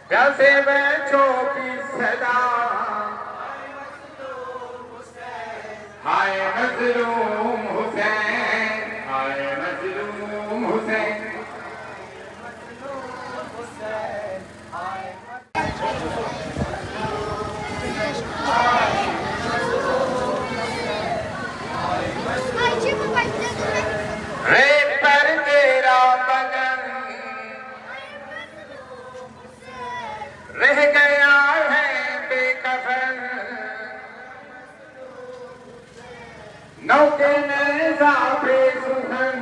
प्यासे बच्चों की सदा, हाय मजलूम हुसैन, हाय मजलूम हुसैन। रेत पर तेरा बदन रह गया है बेकफन, नौके नेज़ा पे सुहन,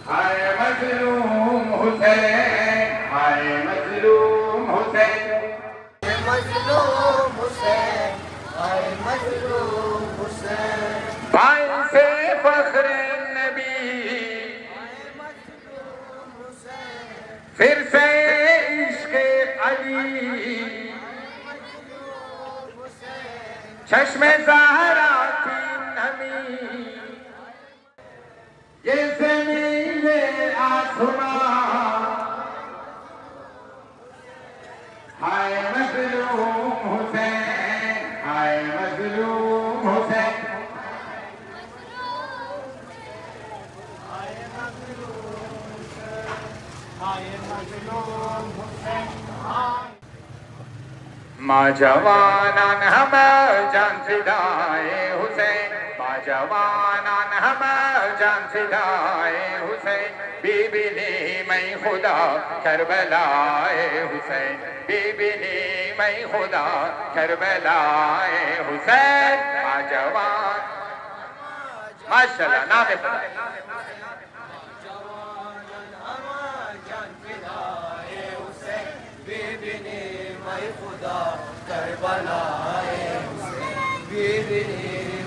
हाय मजलूम हुसैन, हाय मजलूम हुसैन। मजलूम हुसैन, हाय मजलूम हुसैन। भाई से फख्र नबी, फिर से इश्क़ अली, चश्मे ज़हरा की नमी, ये ज़मीन ये आसमां, हाय मजलूम हुसैन, हाय मजलूम हुसैन। माँ जवानान हम जान फिदाए हुसैन, माँ जवानान हम जान फिदाए हुसैन। बीबी ने मैं खुदा करबलाए हुसैन, बीबी ने मैं खुदा करबलाए हुसैन। माँ जवान माशाल्लाह नाम खुदा। करबलाए हुसैन, बीबी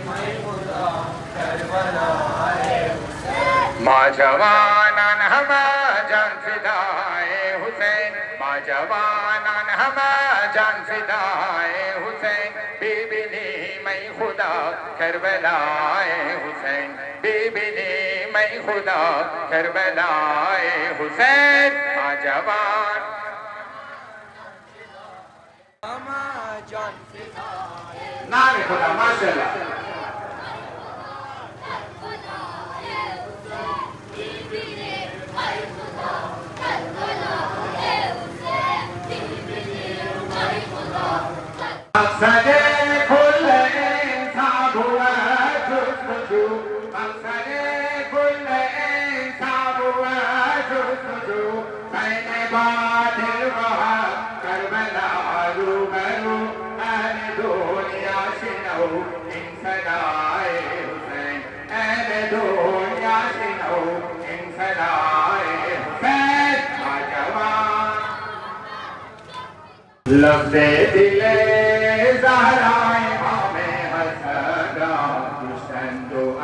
मैं खुदा करबलाए हुसैन। माँ जवानान हम जान फिदाए हुसैन, माँ जवानान हम जान फिदाए हुसैन। बीबी ने मैं खुदा करबलाए हुसैन, बीबी ने मैं खुदा करबलाए हुसैन। माँ जवान नाम खुदा माशाल्लाह। मक़सदे कुल इंसान हुआ जुस्तजू, मक़सदे कुल इंसान हुआ जुस्तजू। मैंने बातिल वहाँ करबला रूबरू, अहले दुनिया शिनो इन सदाए हुसैन, अहले दुनिया शिनो इन सदाए हुसैन। नौजवान लफ्ज़े दिले ज़हराए मामे हसना, दुश्मन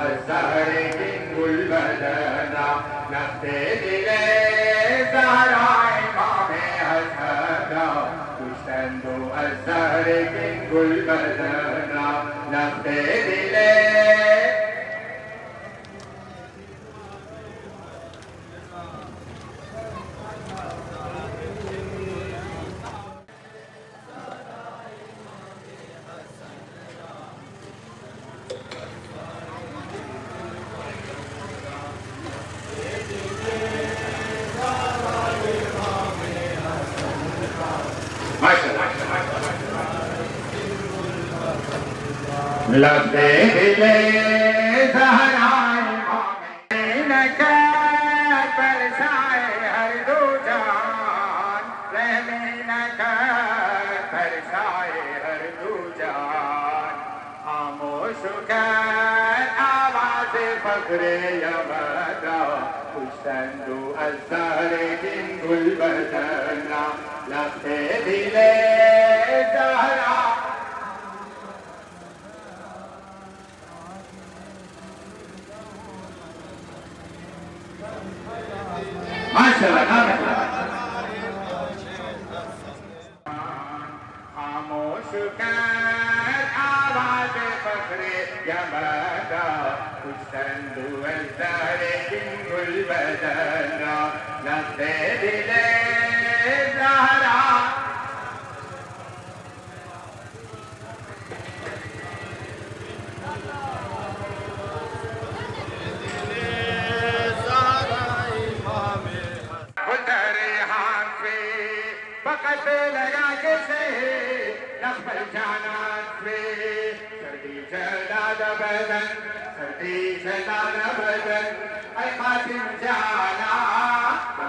अज़हर किंगुल बदना। लफ्ज़े दिले ज़हराए मामे हसना, दुश्मन अज़हर किंगुल बदना। लफ्ज़े दिले लफ्ज़े दिले ज़हराए मामे नकर बरसाए हर दो जान, रहमी नकर बरसाए हर दो जान। खामोश कर आवाज़ फख्रे यमदा, खुशंदो अज़हर किंगुल बदना। लफ्ज़े दिले ज़हरा माशाल्लाह नाम खामोश कर आवाज़ फख्रे यमदा, खुशंदो अज़हर किंगुल बदना। लफ्ज़े बेलया के से नफल जाना से सर्दी चला बदन सर्दी चला बदन ऐ कासिम जाना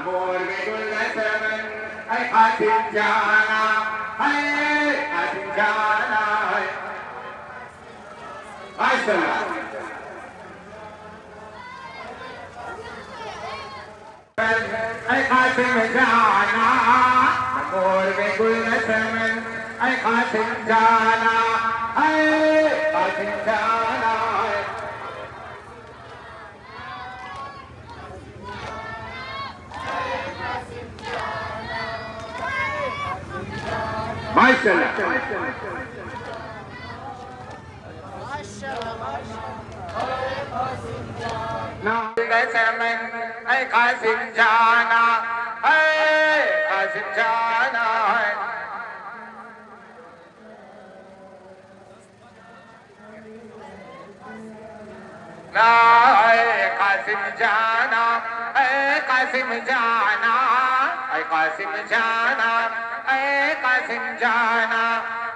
मोर में गुल समन ऐ कासिम जाना है कासिम जाना है माशाल्लाह ऐ कासिम जाना मोर में गुल समन ऐ कासिम जाना है कासिम जाना है माशाल्लाह ना समन ऐ कासिम जाना है कासिम जाना है ना ऐ कासिम जाना ऐ कासिम जाना ऐ कासिम जाना ऐ कासिम जाना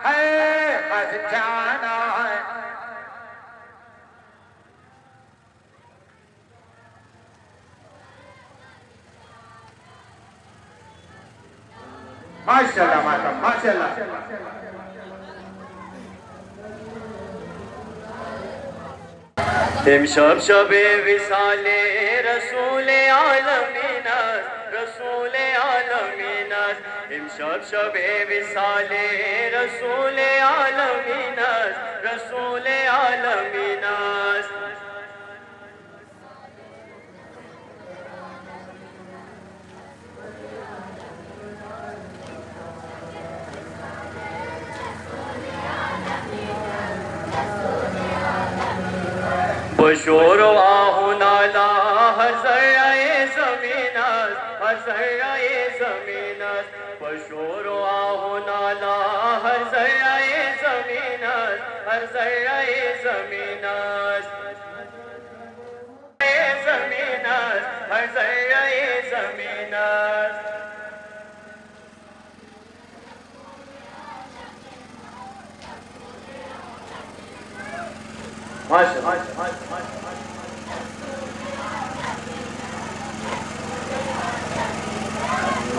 है कासिम जाना है माशाल्लाह माशाल्लाह امشب شب وصال رسول عالمین رسول عالمین امشب شب وصال رسول عالمین رسول عالمین بشور و آه نالا ہر ذرۂ زمین ہر ذرۂ زمین بشور و آه نالا ہر ذرۂ زمین ہر ذرۂ زمین زمین ہر ذرۂ زمین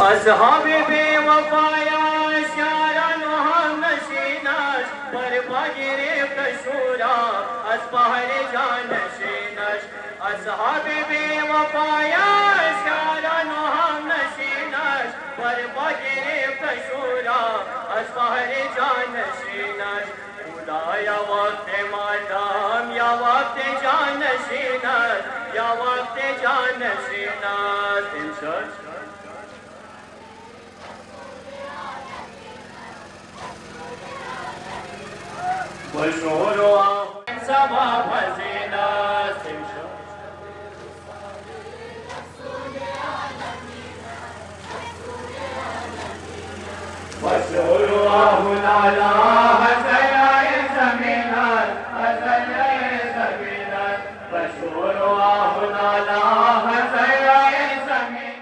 اصحاب بے وفایا شاران و ہم نشینش پر بغیر کشورا از بحر جانشینش اصحاب بے وفایا شاران و ہم نشینش پر بغیر کشورا از بحر جانشینش یا وقت ماتم یا وقت جانشینت یا وقت جانشینت امشب بشور و آه سبا پذینت امشب بشور و آه نالا بشور و آه نالا ہر ذرۂ زمین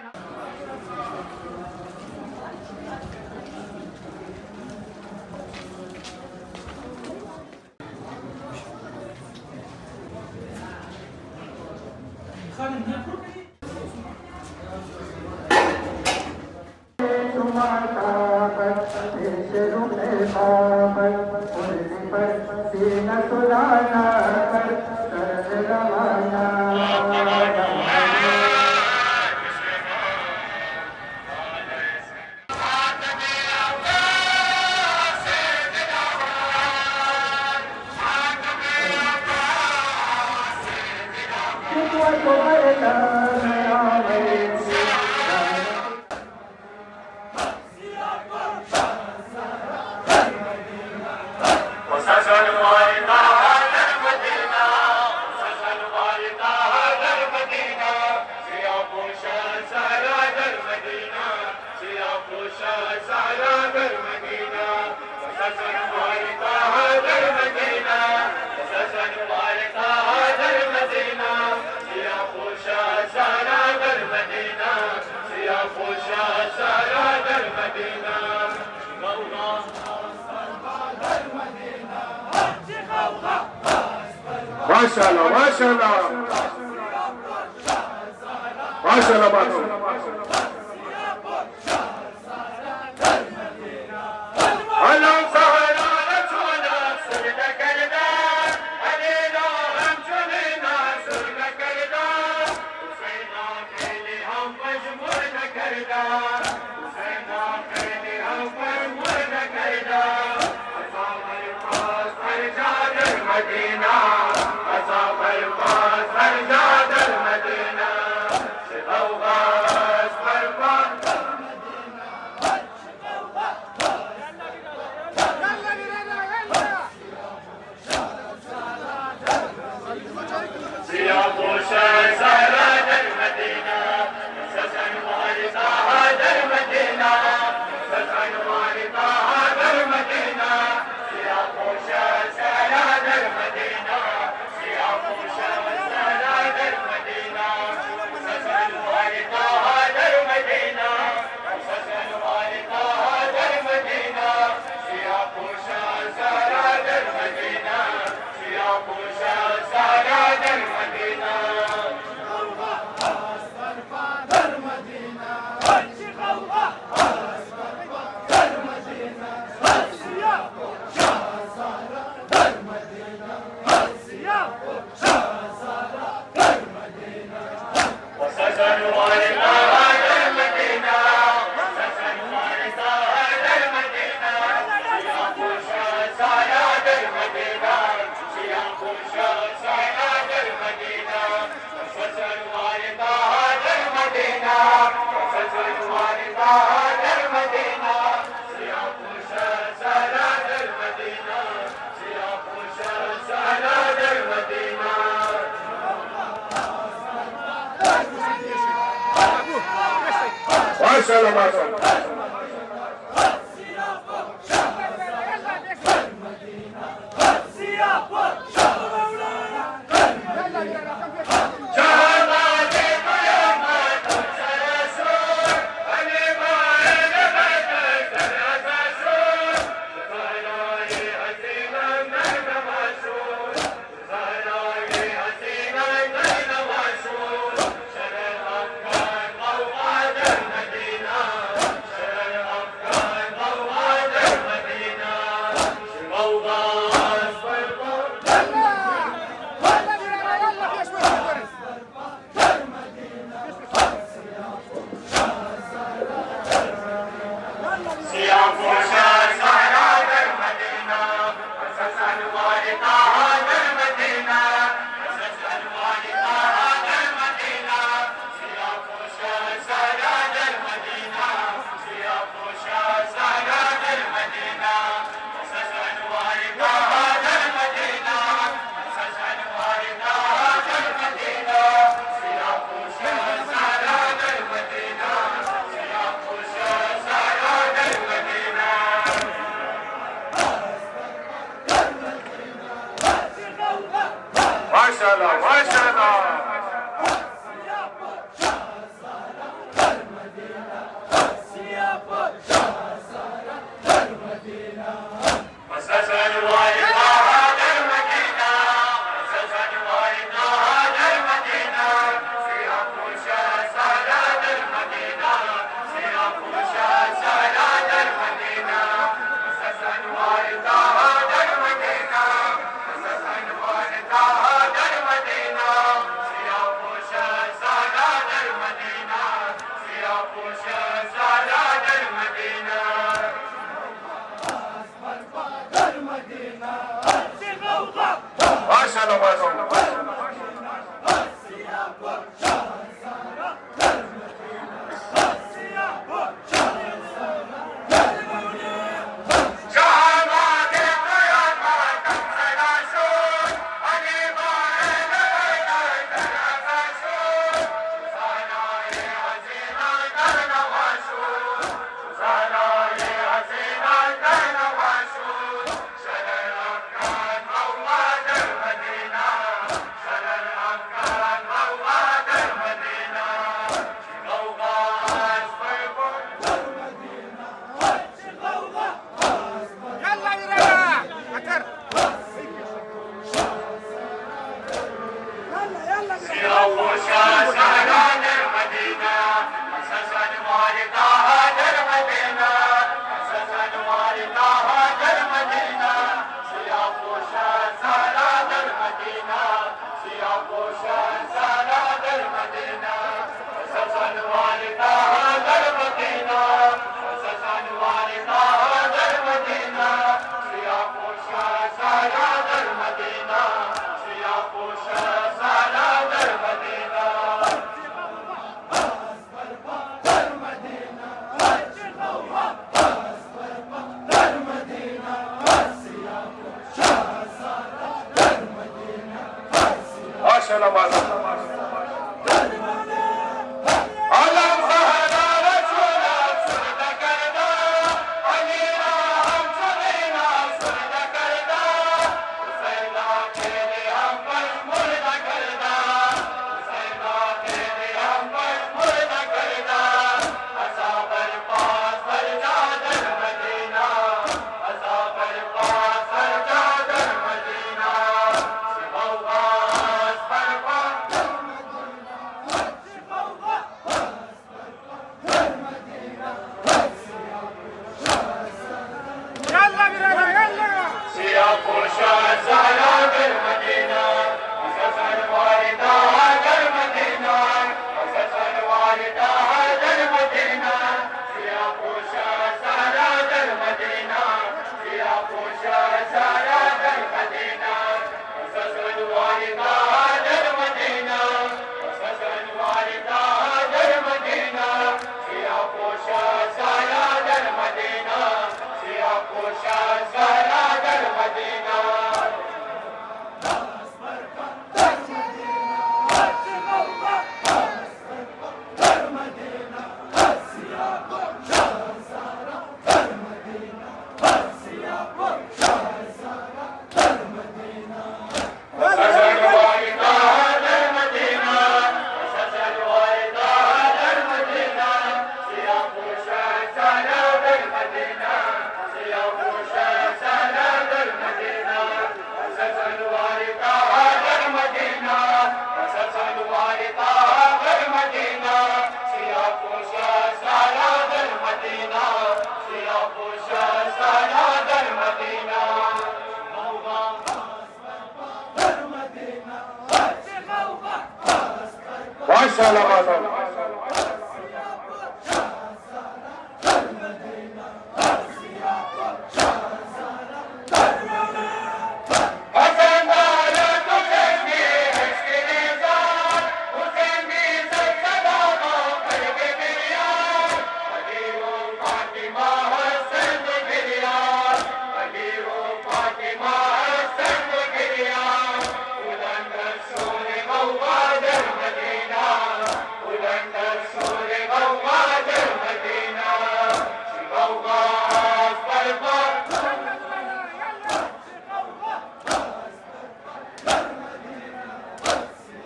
شاء الله ما شاء الله ما شاء الله ما شاء الله ما شاء الله ما شاء الله سلامات علم زهرا رسولا سرد کردا علی را ہم چلینا سرد کردا حسینا تیرے ہم پر مرد کردا حسینا تیرے ہم پر مرد کردا اصابر پاس پر جادر مدینہ اصابر پاس پر جادر مدینہ سباواس پر پاس سیاہ پوشا زہرا در مدینہ حسن والدہ در مدینہ حسن والدہ در مدینہ سیاہ پوشا زہرا در مدینہ سیاہ پوشا زہرا در مدینہ حسن والدہ در مدینہ حسن والدہ در مدینہ سیاہ پوشا زہرا در مدینہ سیاہ پوشا زہرا در مدینہ حسن والدہ در مدینہ حسن والدہ در مدینہ سیاہ پوشا زہرا در مدینہ سیاہ پوشا زہرا در مدینہ حسن والدہ در مدینہ حسن والدہ در مدینہ سیاہ پوشا زہرا در مدینہ سیاہ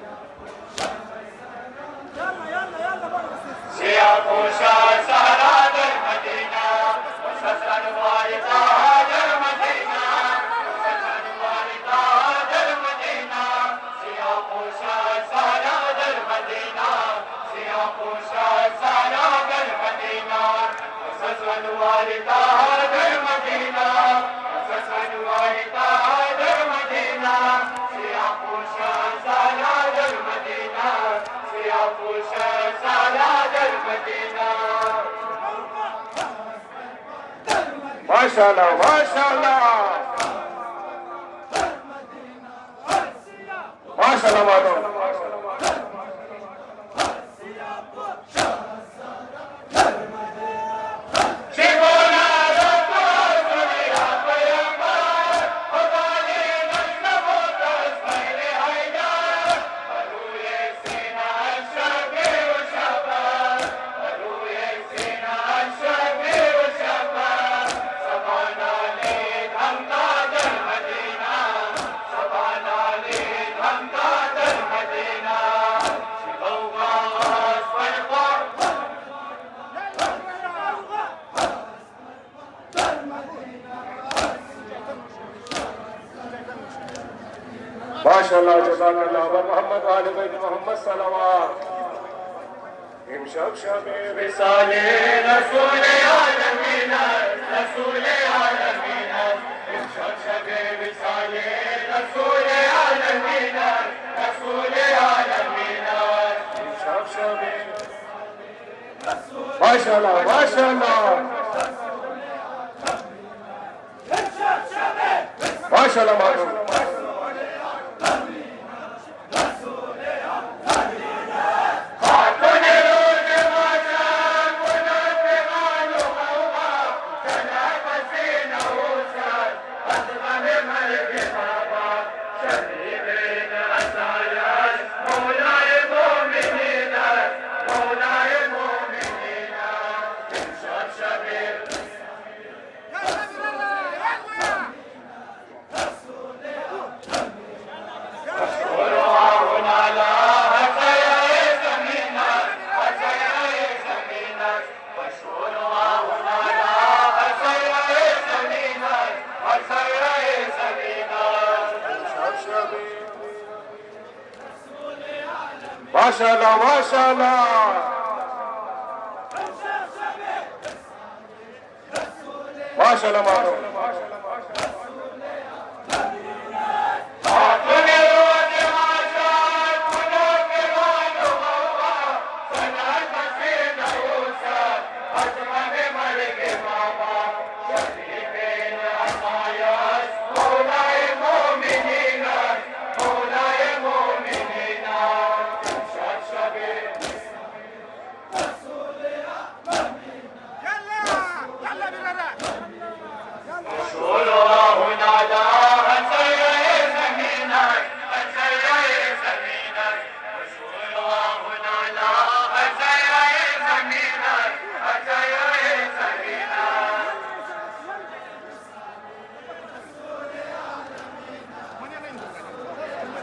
پوشا زہرا در مدینہ ماشاءاللہ سیاہ پوشا زہرا در مدینہ حسن والدہ در مدینہ حسن والدہ در مدینہ سیاہ پوشا زہرا در مدینہ سیاہ پوشا زہرا در مدینہ حسن والدہ در مدینہ حسن والدہ در مدینہ سیاہ پوشا زہرا در مدینہ سیاہ پوشا زہرا در مدینہ ماشاءاللہ ماشاءاللہ ماشاءاللہ مادو ماشاءاللہ جزاک اللہ محمد آل بیت محمد صلوات امشب شب وصال رسول عالمین رسول عالمین امشب شب وصال رسول عالمین رسول عالمین امشب شب ماشاءاللہ ماشاءاللہ ماشاءاللہ معلوم شبیبین اسایش maşallah maşallah. Maşallah maruf.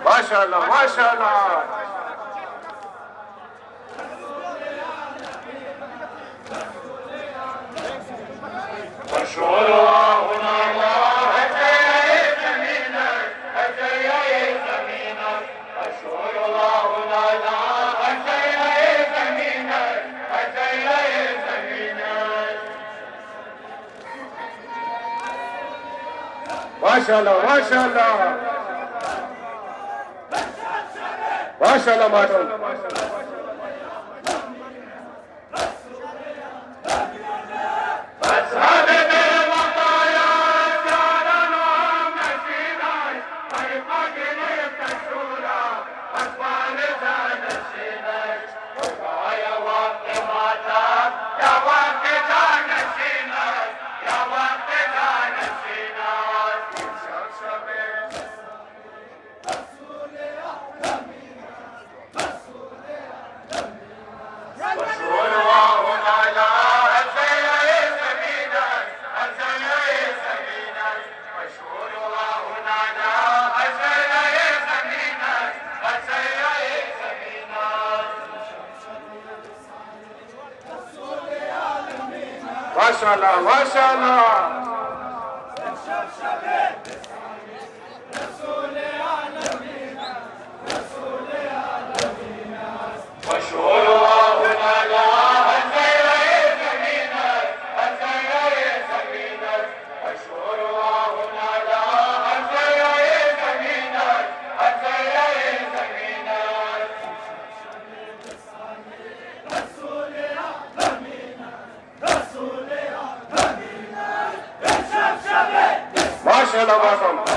Maşallah maşallah. Maşallah maşallah. Maşallah maruf. Maşallah maşallah. Maşallah maşallah. Maşallah maşallah.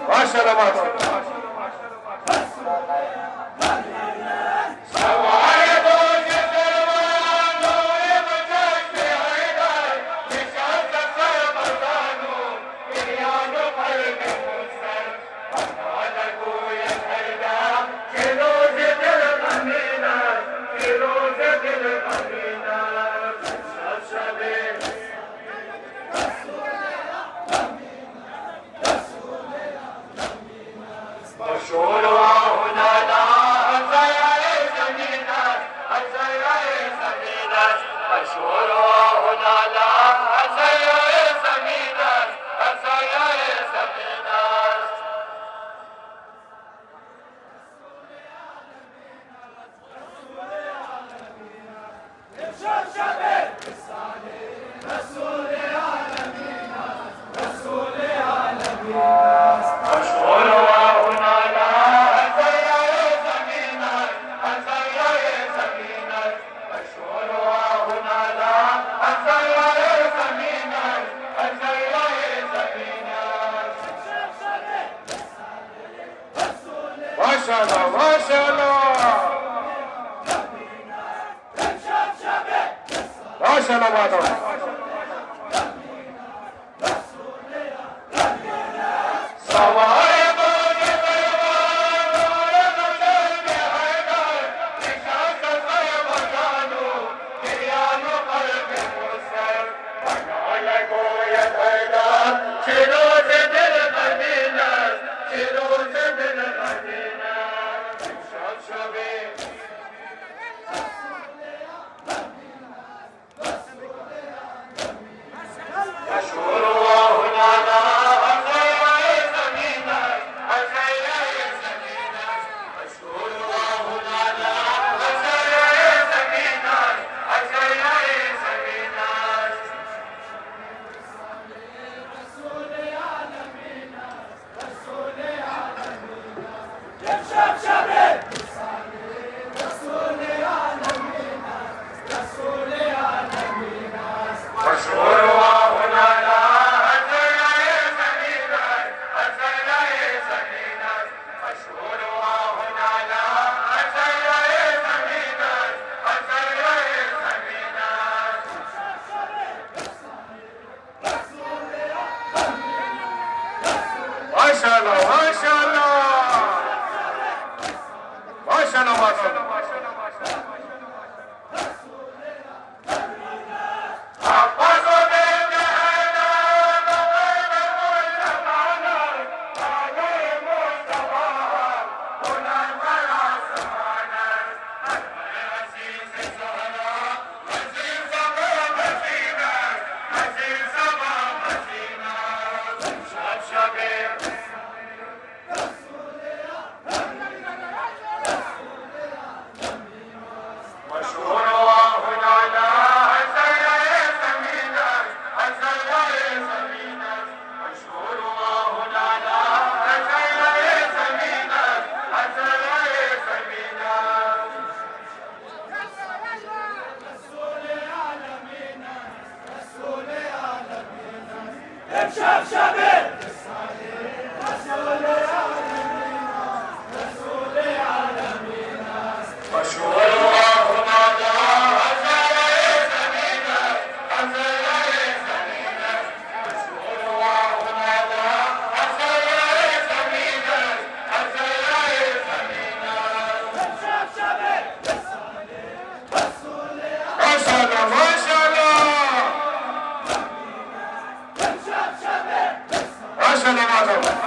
Maşallah maşallah. مشهور وهنا لا Maşallah, maşallah. Maşallah madem. Maşallah, maşallah. Maşallah madem. Maşallah, maşallah. Maşallah madem.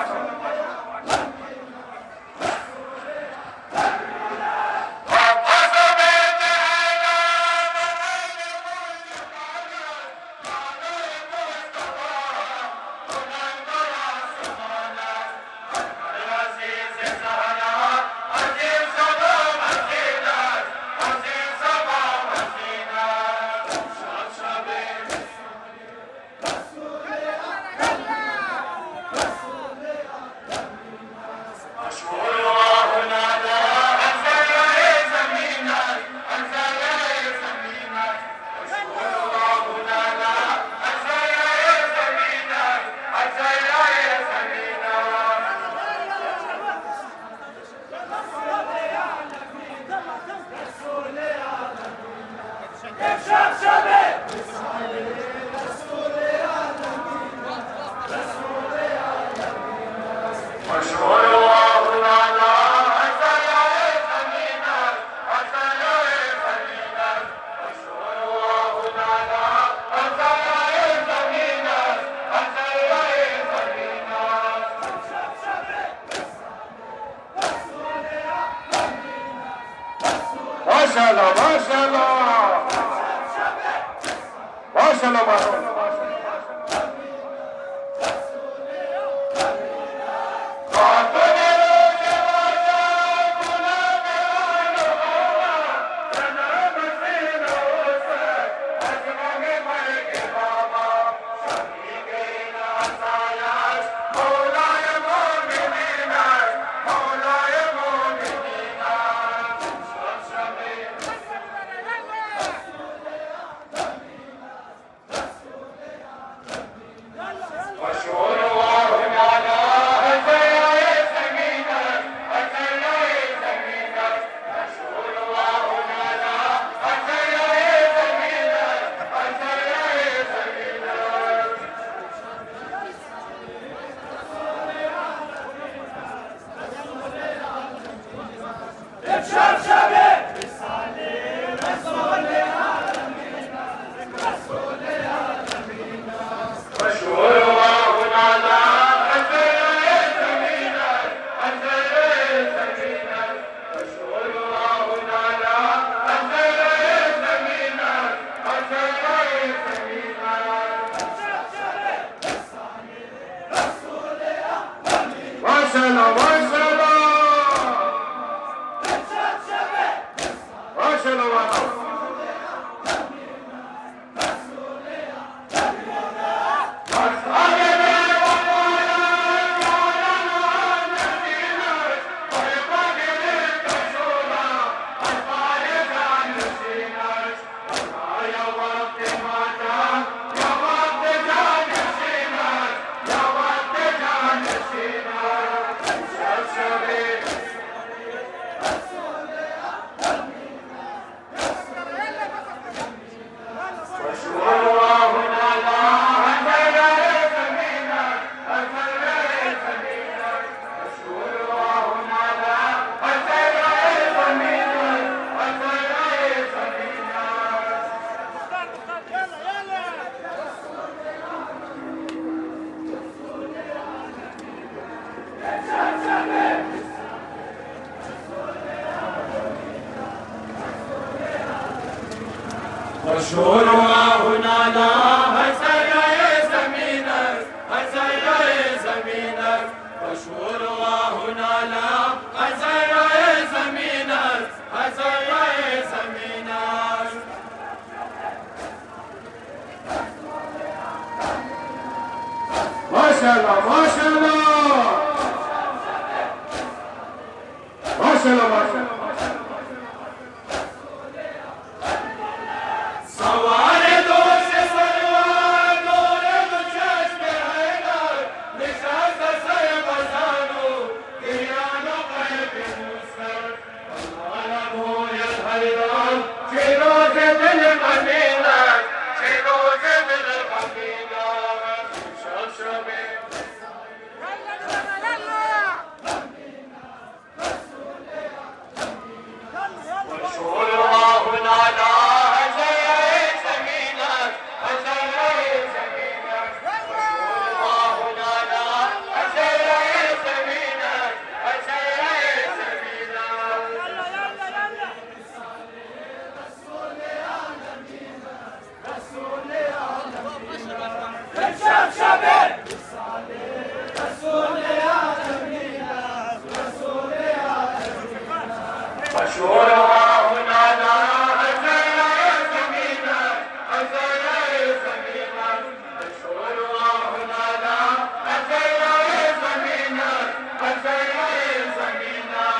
MashaAllah, MashaAllah. MashaAllah, MashaAllah. مشهور هنا لا حسن زمينك حسن زمينك مشهور هنا لا حسن زمينك حسن زمينك MashaAllah, MashaAllah. MashaAllah, MashaAllah. सवारे दो से सलवार दौरे दो चश्म हैदर निशात से बजानो कियानो कल्ब मुस्कर अल्लाह भोय हरिदान चेरो से दिल मदीना चेरो से दिल मदीना शबे मशहूर हुना ला مشهور هنا لا حسن زمينك حسن زمينك مشهور هنا لا حسن زمينك حسن زمينك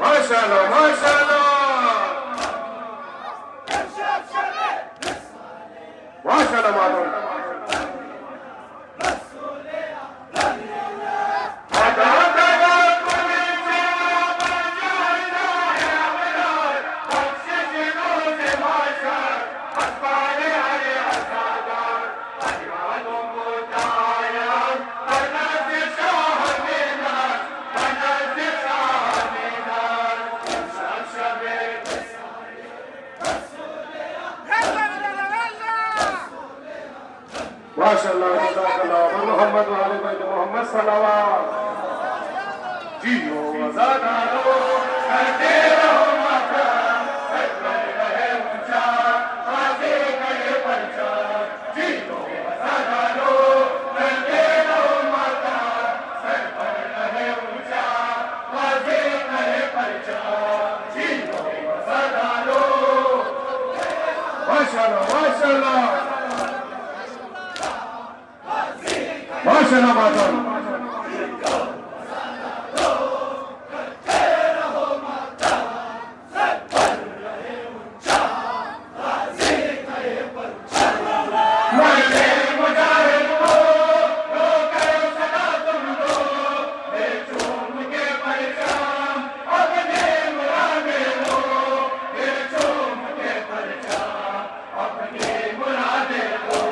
MashaAllah, MashaAllah. MashaAllah, MashaAllah. MashaAllah, Jazakallah. Muhammad wa Ali Bayt Muhammad salawat. जियो वज़ादा रो करते रहो माता सजदे रहे ऊंचा आगे करे परचा जियो वज़ादा रो करते रहो माता सजदे रहे ऊंचा आगे करे परचा जियो वज़ादा रो माशाअल्लाह माशाअल्लाह माशाअल्लाह माशाअल्लाह अपनी मुरादे को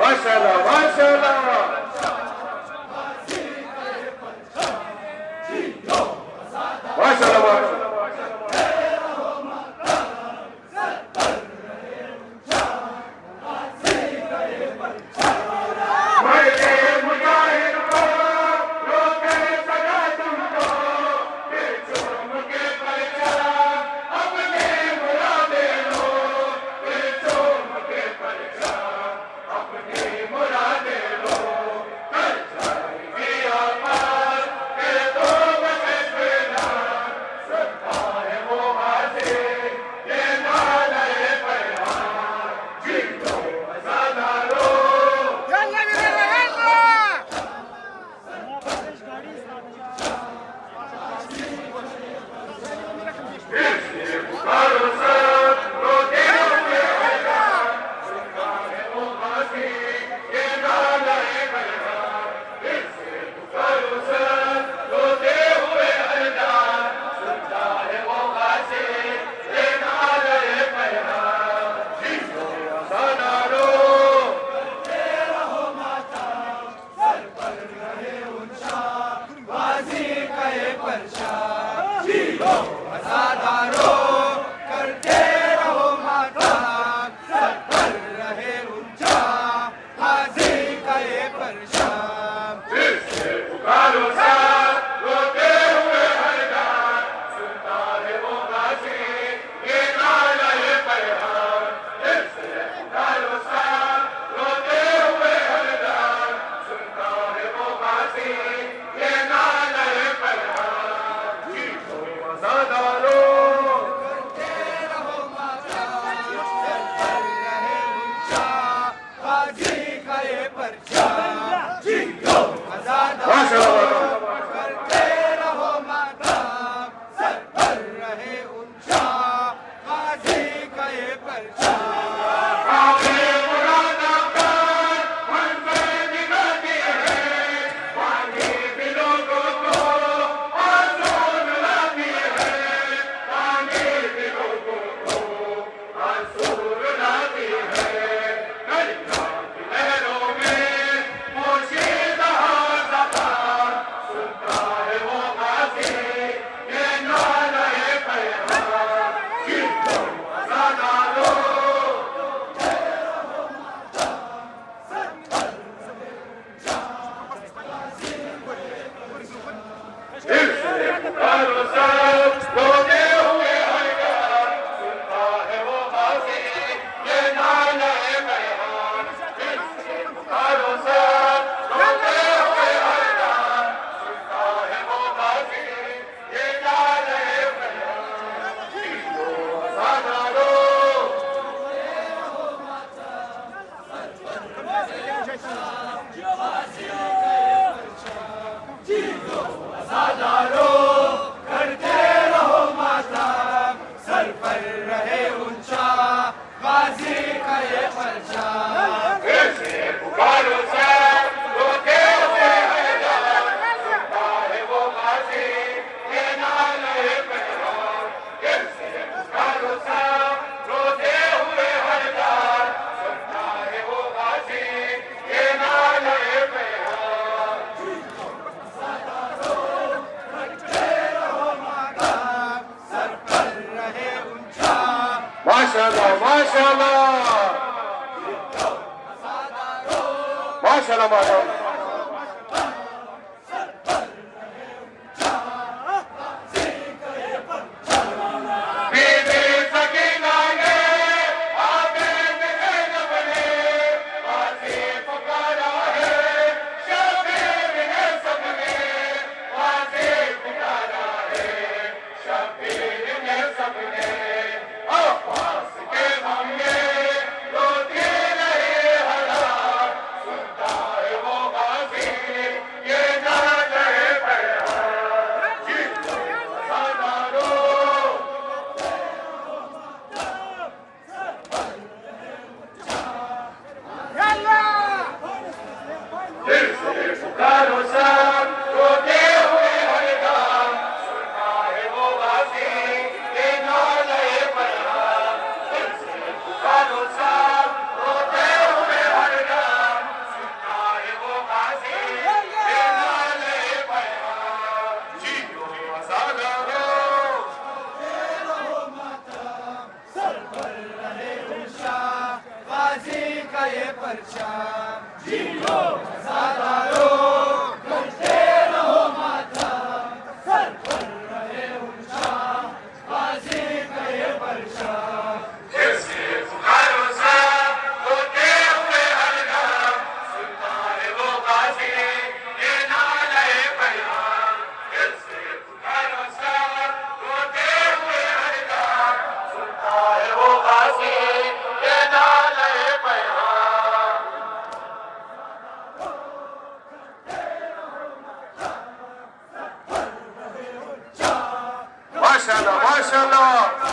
माशाल्लाह माशाल्लाह माशाल्लाह माशाल्लाह माशाल्लाह माशाल्लाह माशाल्लाह माशाल्लाह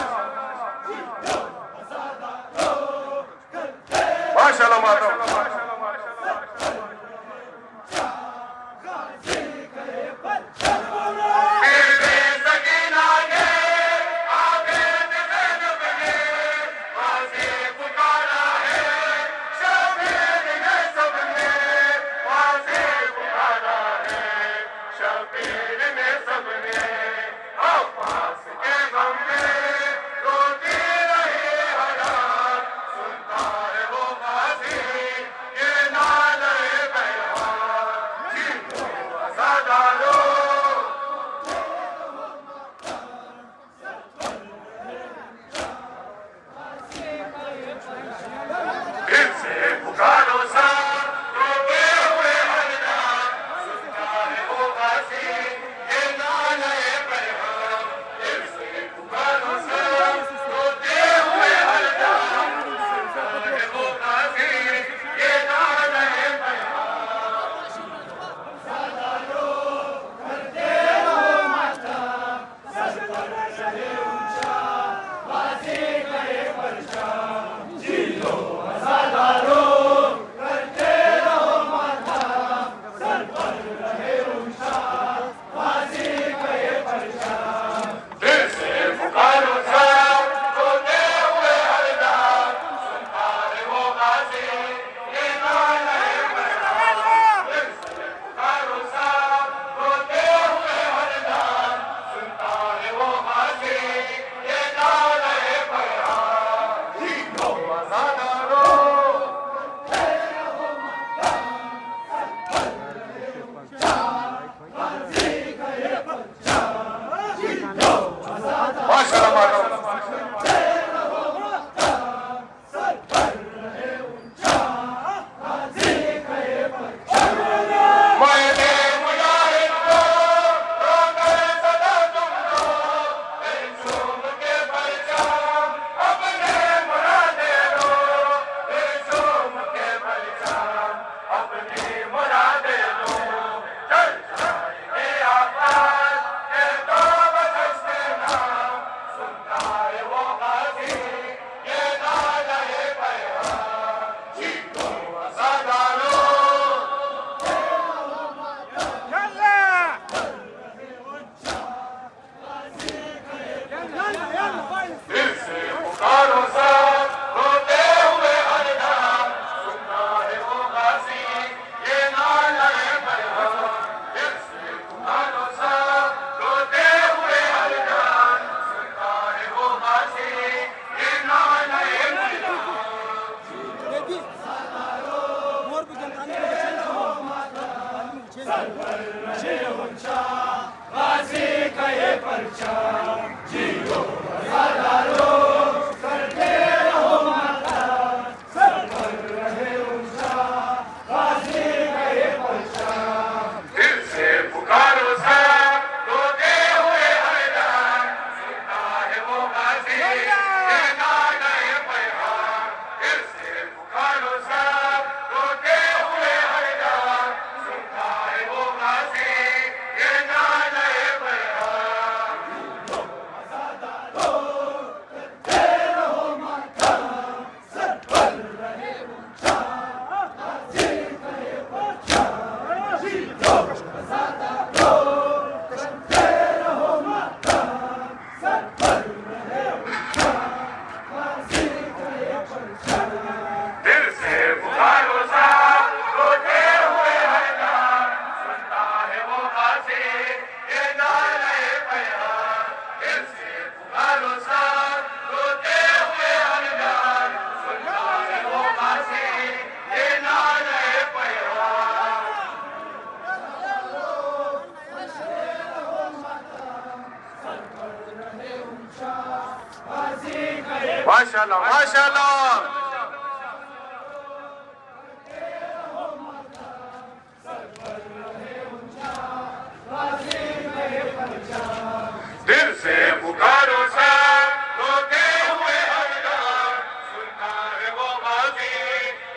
माशाल्लाह मातम माशाल्लाह माशाल्लाह दिल से पुकारो सा रोते हुए हरदार सुनता है वो बाजी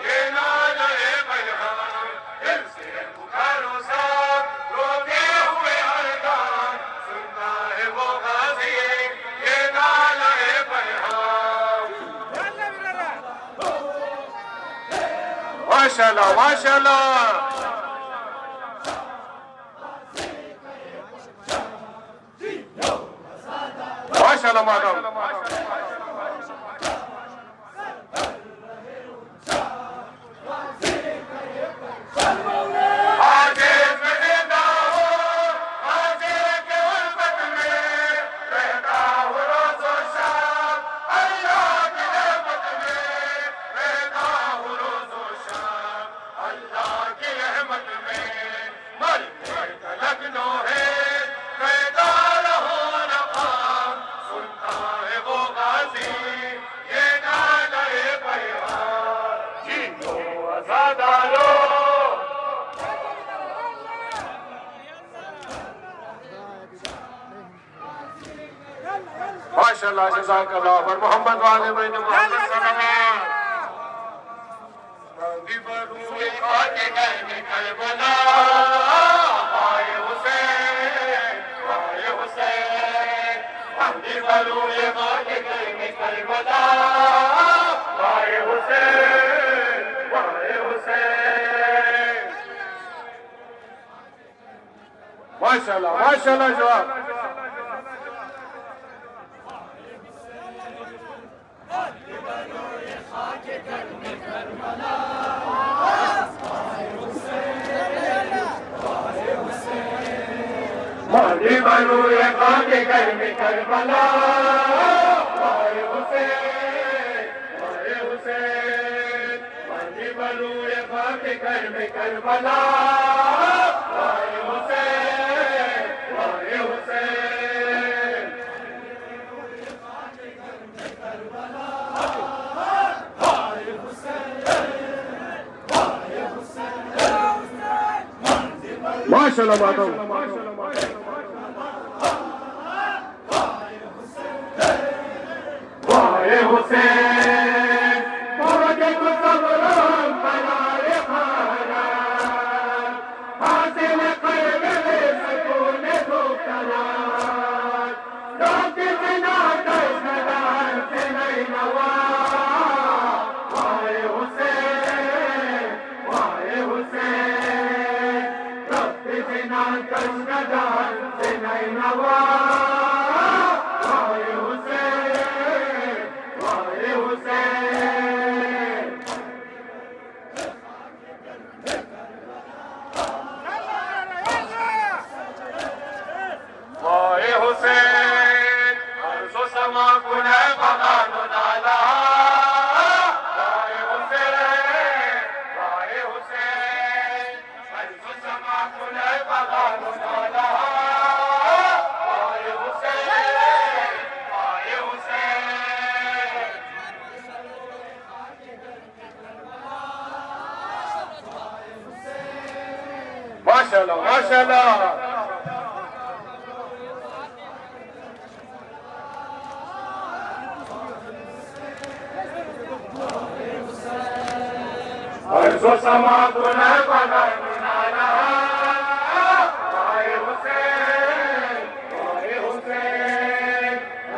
ये नाला है बयान दिल से पुकारो सा रोते हुए हरदार सुनता है वो बाजी ये माशाल्लाह माशाल्लाह माशाल्लाह मैडम माशाल्लाह जज़ाकल्लाह पर मोहम्मद वाले बैत मोहम्मद सल्लल्लाहु अलैहि वसल्लम खाके गए में करबला आए हुसैन बंदी बलूए खाके गए में करबला आए हुसैन माशाल्लाह माशाल्लाह जवाब मादी बलूए खाके घर में करबला आए हुसैन मादी बलूए खाके घर में करबला आए हुसैन माशाल्लाह मैडम वाहे हुसैन मौजे को सबराम बनाए खाना हासिल कर गए सुकून को करार रात बिना कसदार से नहीं नवा वाहे हुसैन रात बिना कसदार से नहीं नवा माशाल्लाह माशाल्लाह अर्ज़ो समा गुना बदर नाला आए हुसैन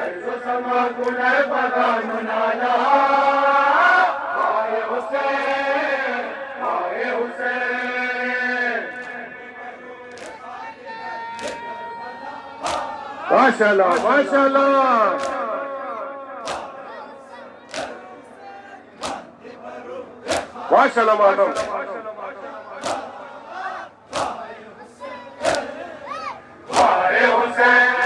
अर्ज़ो समा गुना बदर नाला आए हुसैन माशाल्लाह माशाल्लाह माशाल्लाह मैडम आए हुसैन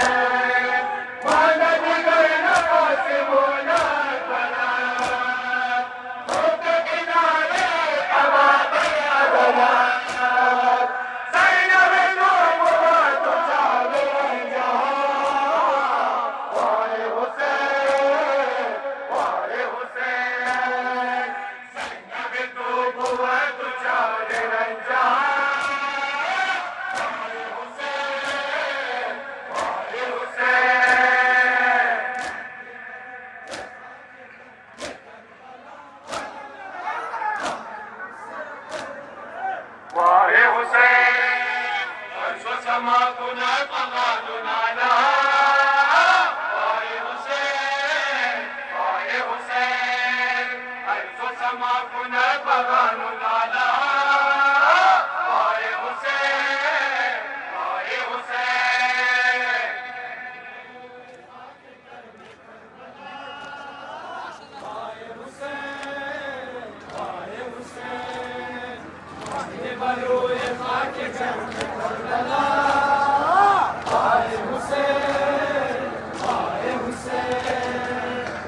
समा कुन बगान लाला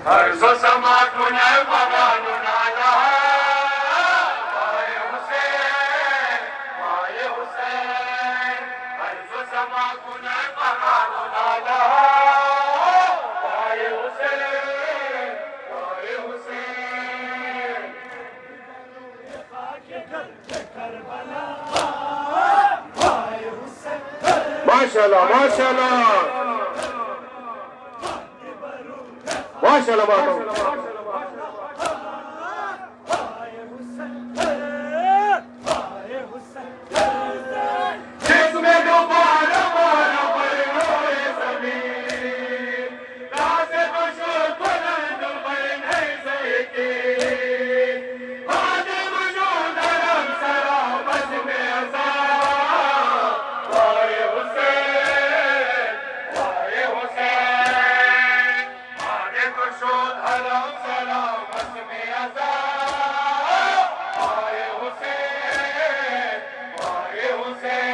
अर्ज़ समा कुने पगानु नाला आए हुसैन आए हुसैन अर्ज़ समा कुने पगानु नाला आए हुसैन आए हुसैन माशाअल्लाह माशाअल्लाह माशाअल्लाह माशाअल्लाह जिसमें दोबारा मारा बरनोए ज़मीन राज़े वजूद बुलंद बरने सके वादे वजूद अलम सरा बज़्म अज़ा आए हुसैन आए हुसैन वादे वजूद अलम सरा बज़्म अज़ा आए हुसैन आए हुसैन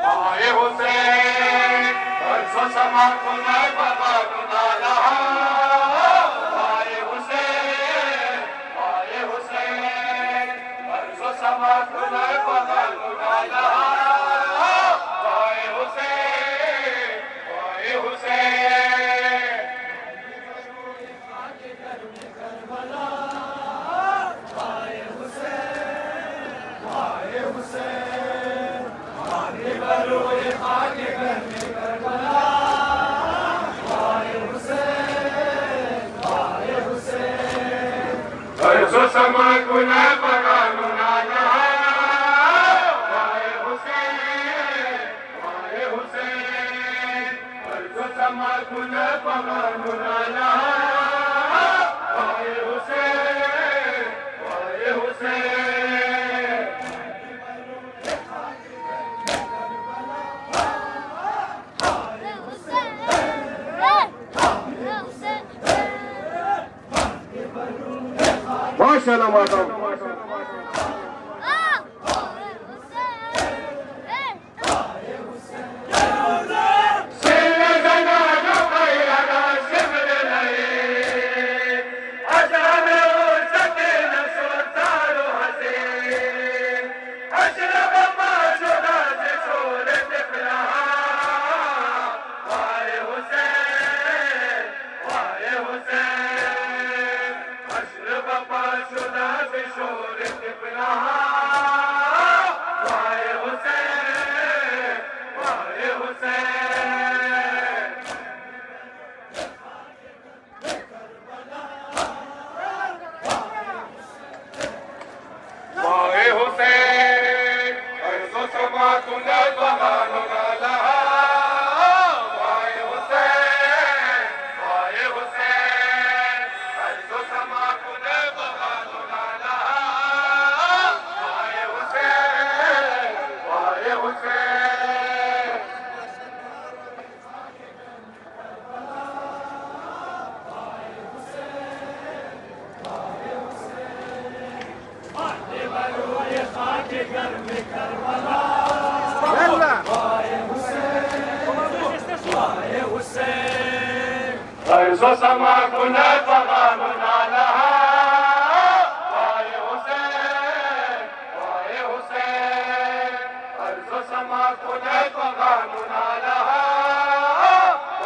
आए हुसैन अर्ज़ समा कुने पगानु नाला आए हुसैन आए हुसैन अर्ज़ समा कुने पगानु नाला आए हुसैन आए हुसैन अर्ज़ समा कुने पगानु नाला आए हुसैन आए हुसैन अर्ज़ समा कुने पगानु नाला आए हुसैन आए हुसैन माशाअल्लाह माशाअल्लाह आए हुसैन अर्ज़ समा कुने पगानु नाला आए हुसैन आए हुसैन अर्ज़ समा कुने पगानु नाला आए हुसैन आए हुसैन अर्ज़ समा कुने पगानु नाला आए हुसैन आए हुसैन अर्ज़ समा कुने पगानु नाला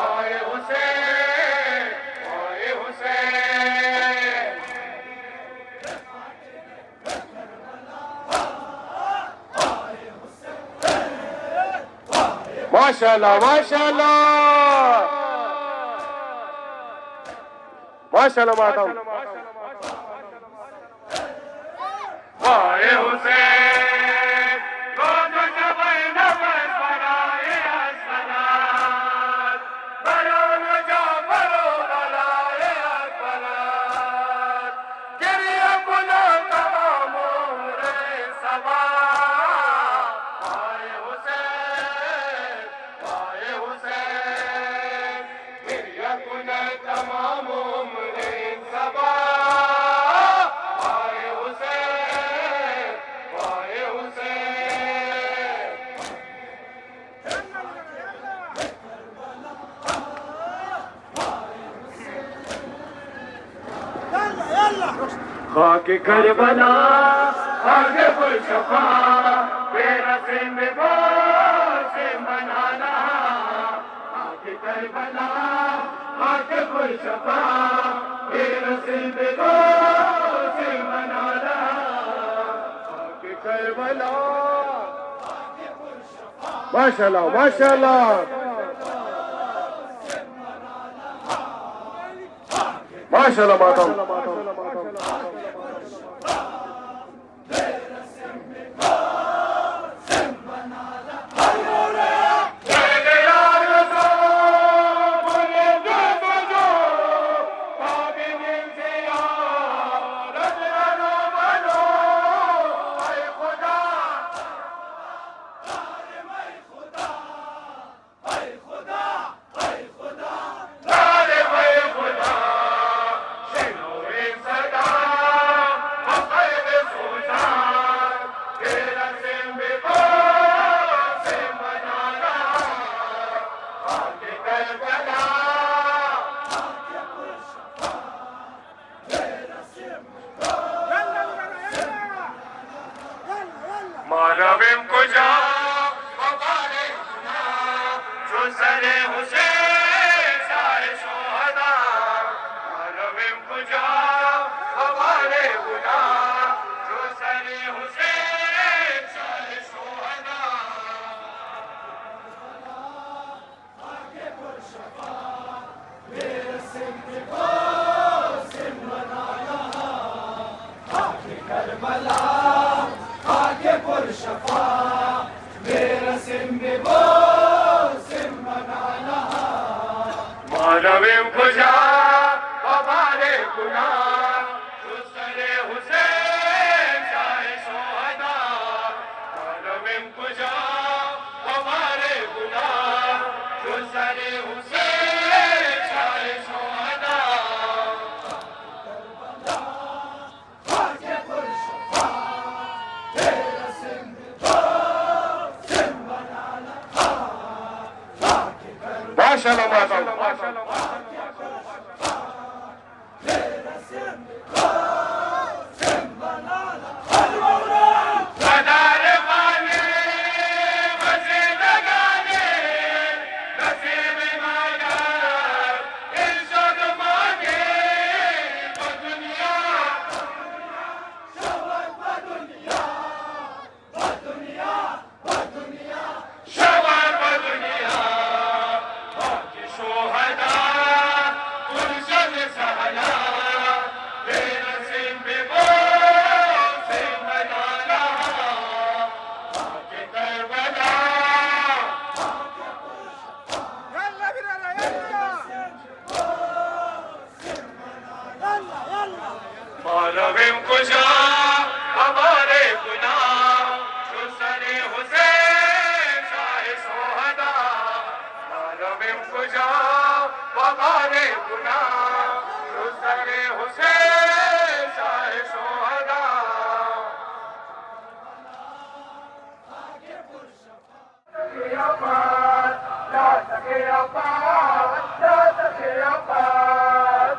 आए हुसैन आए हुसैन माशाअल्लाह माशाअल्लाह माशाअल्लाह माशाअल्लाह आए हुसैन रोज़ जब नमाज़ पढ़ाए अस्सलात बरो न जा बरो बलाए अस्सलात गिरिया कुना तमाम रे सबा आए हुसैन खाक करबला खाक पुरशफा तेरा सिंध से मनाना खाक करबला खाक पुरशफा तेरा सिंध से मनाना खाक करबला माशाल्लाह माशाल्लाह माशाल्लाह मातम मानवम कुजा वबारे खुदा जो सरे हुसैन सारे शोहदा मानवम कुजा वबारे खुदा जो सरे हुसैन सारे शोहदा आगे पुरशफा मेरे सिंध को सिमरना आगे करबला पुरशफा मेरा सिंध वो सिमरना मानवम खुजा हमारे गुनाह तुसरे हुसैन शाहे शोहदा मानवम खुजा हमारे गुनाह तुसरे हुसैन शाहे शोहदा माशाल्लाह माशाल्लाह मानवम कुजा हमारे गुनाह तुसरे हुसैन शाहे शोहदा मानवम कुजा हमारे गुनाह तुसरे हुसैन शाहे शोहदा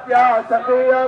या सखिया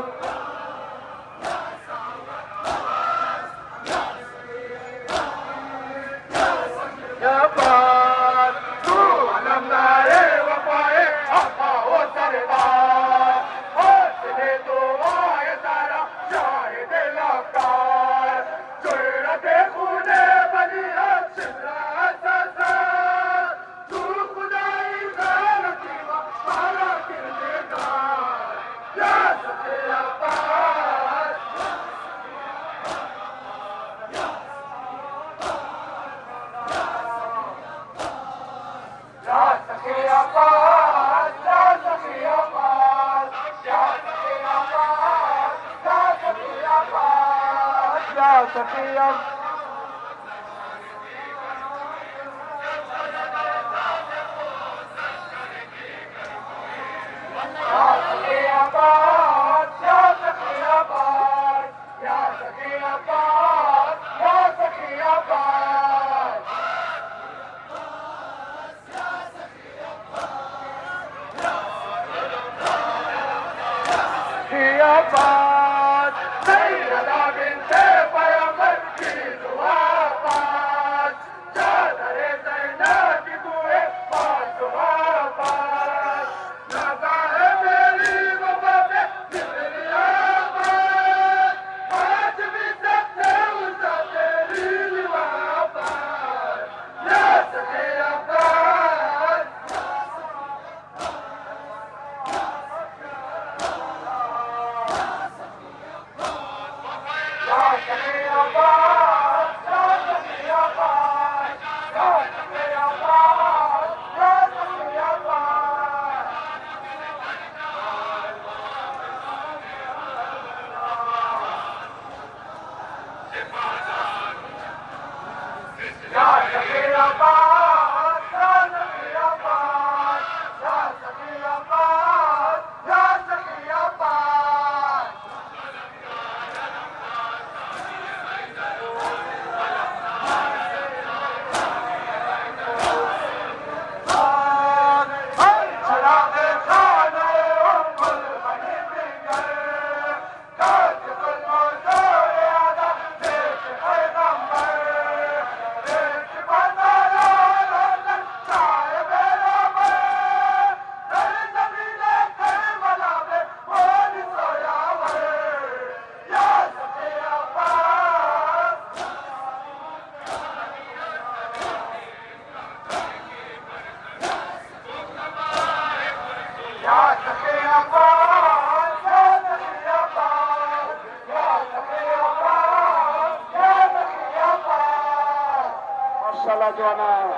सखिया نوجوانا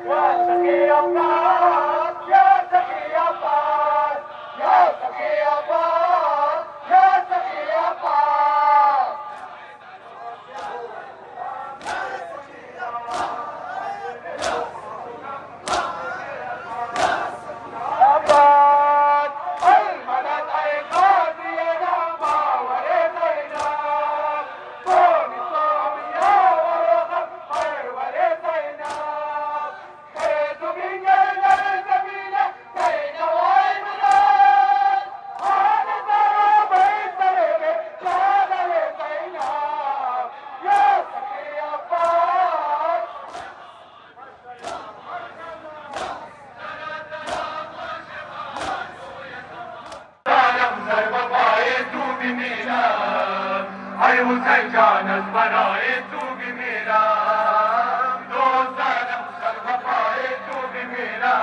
يا سخي عباس يا سخي عباس يا سخي عباس يا سخي عباس عباس اي مدد اي قاضي يا ما ورثينا قومي صومي يا ورثة خير ورثينا خير دنيا للزميلة بين وعيمنا هذا ترى بيت طريقي كان لدينا يا سخي عباس Ay Hüseyin canız bana tu bimira dostlarım sarfa tu bimira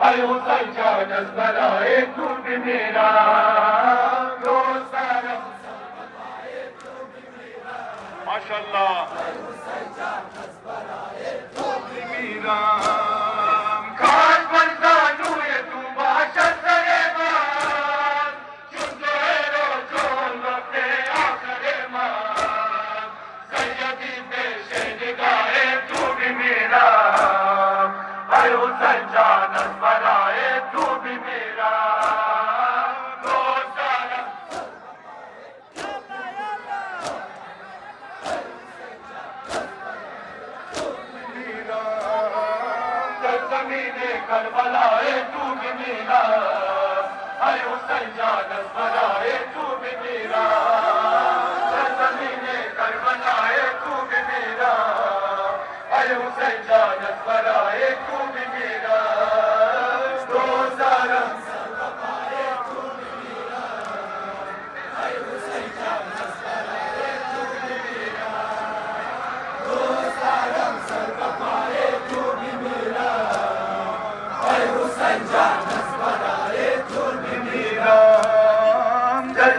Ay Hüseyin canız bana tu bimira dostlarım Maşallah bimira kaç barzanu ye tu başa sareman Çundero çolakte akreman Sayyadi peşe nigahe tu bimira Ay Hüseyin canız bana tu bimira dostlarım ज़मीने करबलाए तू भी मेरा अरे हुसैन जानस बनाए तू भी मेरा ज़मीने करबलाए तू भी मेरा अरे हुसैन जानस बनाए तू भी मेरा रोज़ाना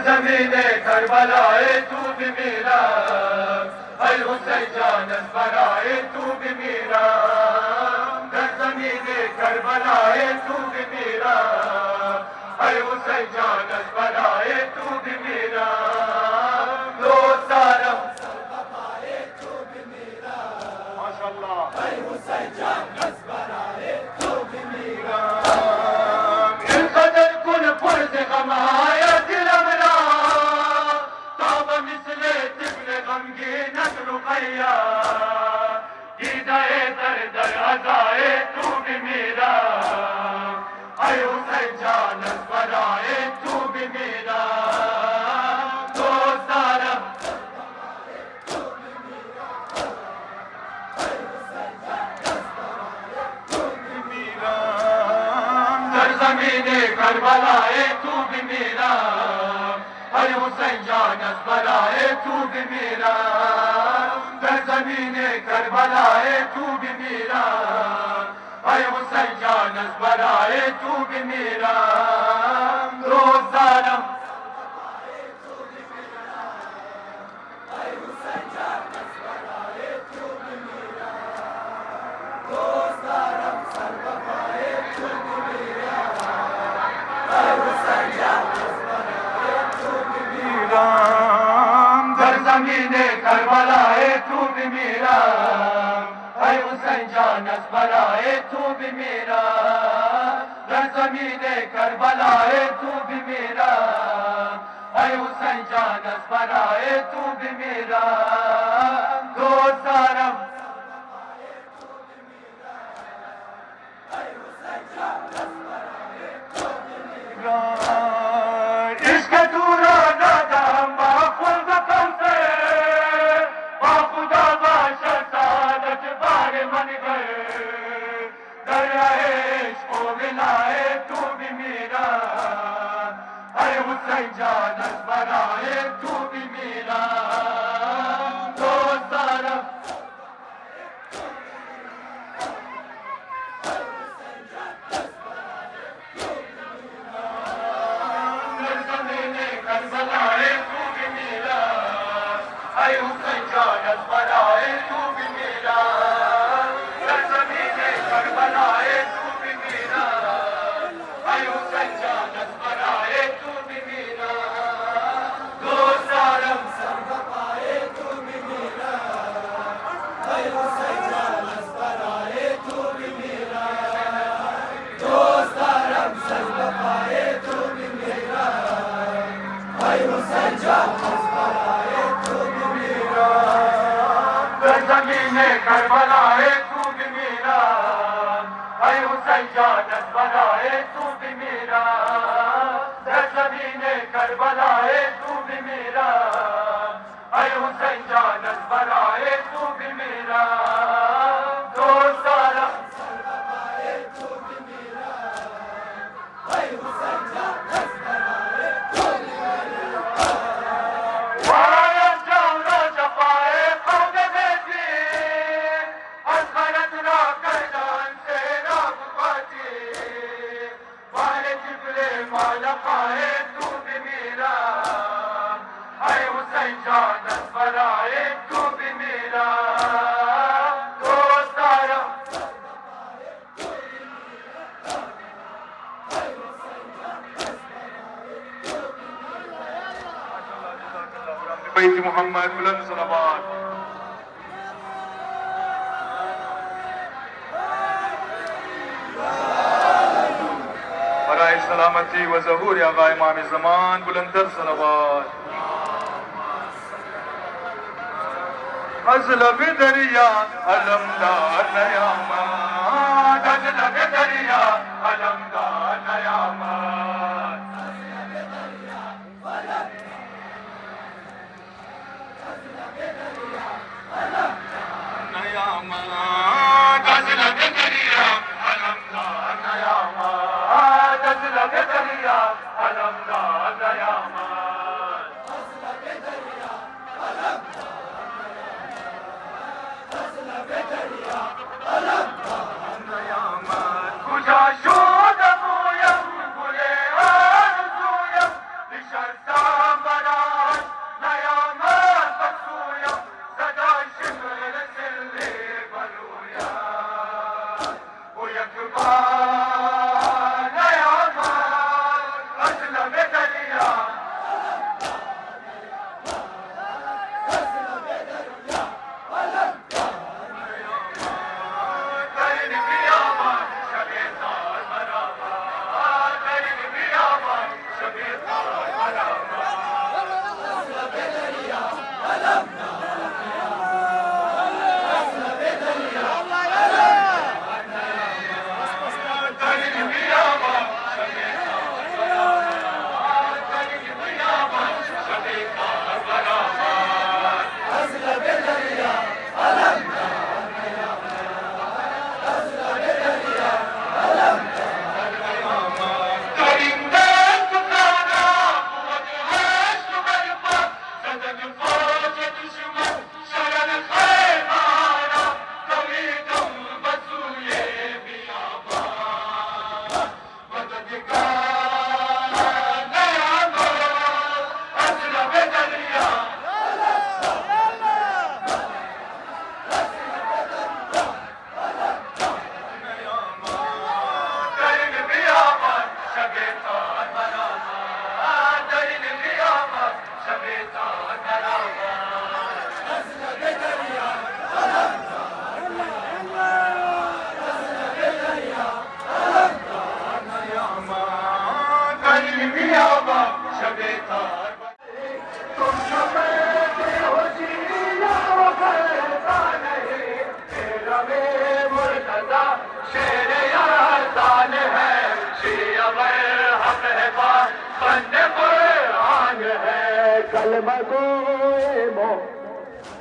ज़मीने करबलाए तू भी मेरा अरे हुसैन जानस बनाए तू भी मेरा ज़मीने करबलाए तू भी मेरा अरे हुसैन जानस बनाए तू भी मेरा रोज़ाना माशाअल्लाह القدر كن فرز غمايا الأمرا طاب مثل طفل غمگینت رقيا دیدائے در در عزائے تو بھی میرا اے حسین جانت برائے تو بھی میرا دوستارا در زمین کربلائے تو بھی میرا اے حسین جانت برائے تو بھی میرا در زمین کربلائے تو بھی میرا اے حسین جانت برائے تو بھی میرا روزانہ در زمین کربلائے تو بھی میرا اے حسین جانس برائے تو بھی میرا در زمین کربلائے تو بھی میرا اے حسین جانس برائے تو بھی میرا دوستارم عشق دورا ندم با خود کم سے با خدا باش سعادت بار من گئے دریا عشق و ولائے تو بھی میرا اے حسین جانت برائے تو بھی میرا ज़मीने करबलाए तू भी मेरा, ऐ हुसैन जानत बनाए तू भी मेरा, दर ज़मीने करबलाए तू भी मेरा, ऐ हुसैन जानत बनाए तू भी मेरा, दोस्तारा मोहम्मद बुलंद सलावत। बराए सलामती व ज़हूर आगा इमाम ज़मान बुलंदर सलावत। अज़लब दरिया अलमदार नयामत, अज़लब दरिया अलमदार नयामत, नयामत, अज़लब दरिया अलमदार नयामत, अज़लब दरिया अलमदार नयामत, कुजा शोध मोयम गुले आरज़ूयम निशस्ता मराज नयामत बख्शूयम सदा शिमर सिले बलूया वो यकबार नयामत अज़लब दरिया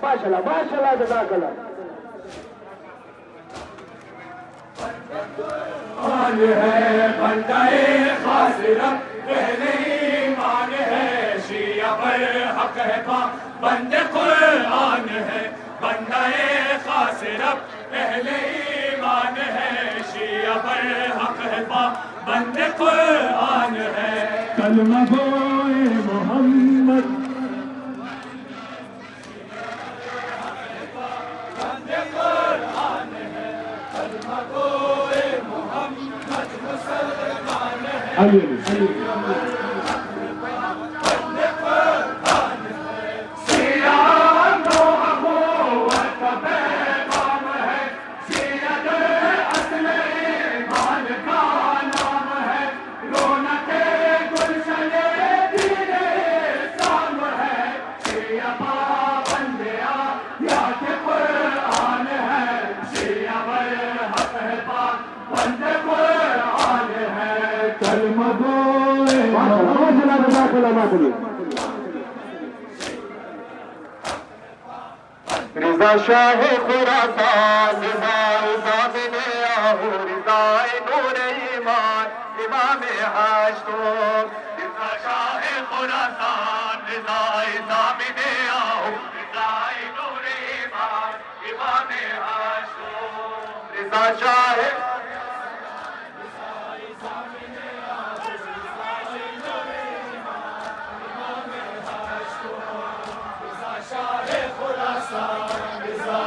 माशाल्लाह माशाल्लाह जज़ाकल्लाह। मान है बंदाए खास रब पहले ईमान है शिया पर हक है पा बंदे कुरान है बंदाए खास रब पहले ईमान है शिया पर हक है पा बंदे कुरान है कलमा गोए मोहम्मद جزاك الله ما تبي رضا شاه خراسان رضای زامن آهو رضای نور ایمان امام هشتم رضا شاه خراسان رضای زامن آهو رضای نور ایمان امام هشتم رضا شاه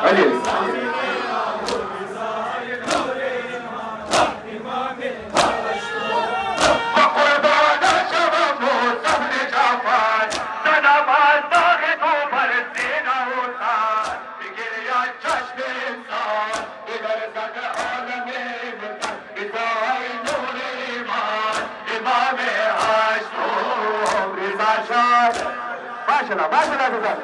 علي باشا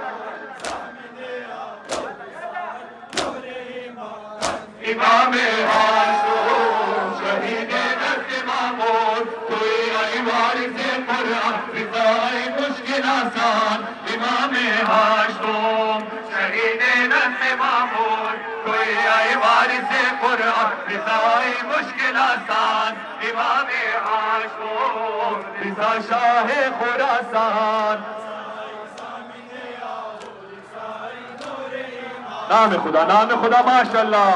امام هاشم شهید دست مامون توی ای وارث قرآن رضای مشکل آسان امام هاشم شهید دست مامون توی ای وارث قرآن رضای مشکل آسان امام هاشم رضا شاه خراسان نام خدا ماشاءالله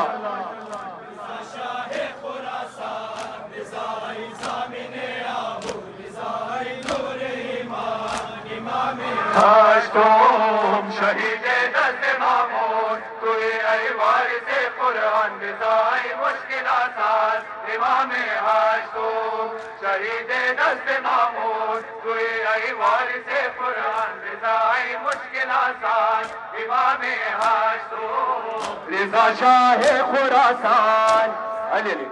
هاشتم شهید دست مامون توی ای وارث قرآن رضای مشکل آسان امام هاشتم شهید دست مامون توی ای وارث قرآن رضای مشکل آسان امام هاشتم رضا شاه خراسان علی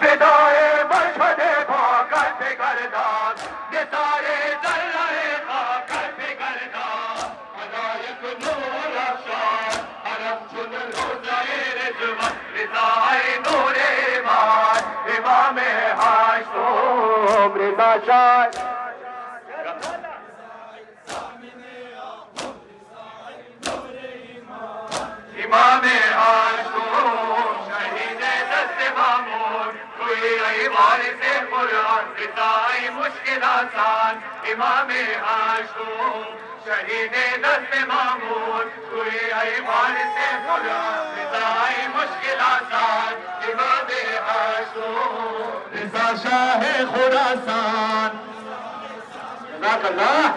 فدای مشهد پاکر بگردان نثار ذره خاکر بگردان ملائک نور افشان حرم چون روضه رضوان رضای نور ایمان امام هاشتم رضا شاه امام هاشتم شهید دست مامون توی ای وارث قرآن رضای مشکل آسان امام هاشتم شهید دست مامون توی ای وارث قرآن رضای مشکل آسان امام هاشتم رضا شاه خراسان جزاک الله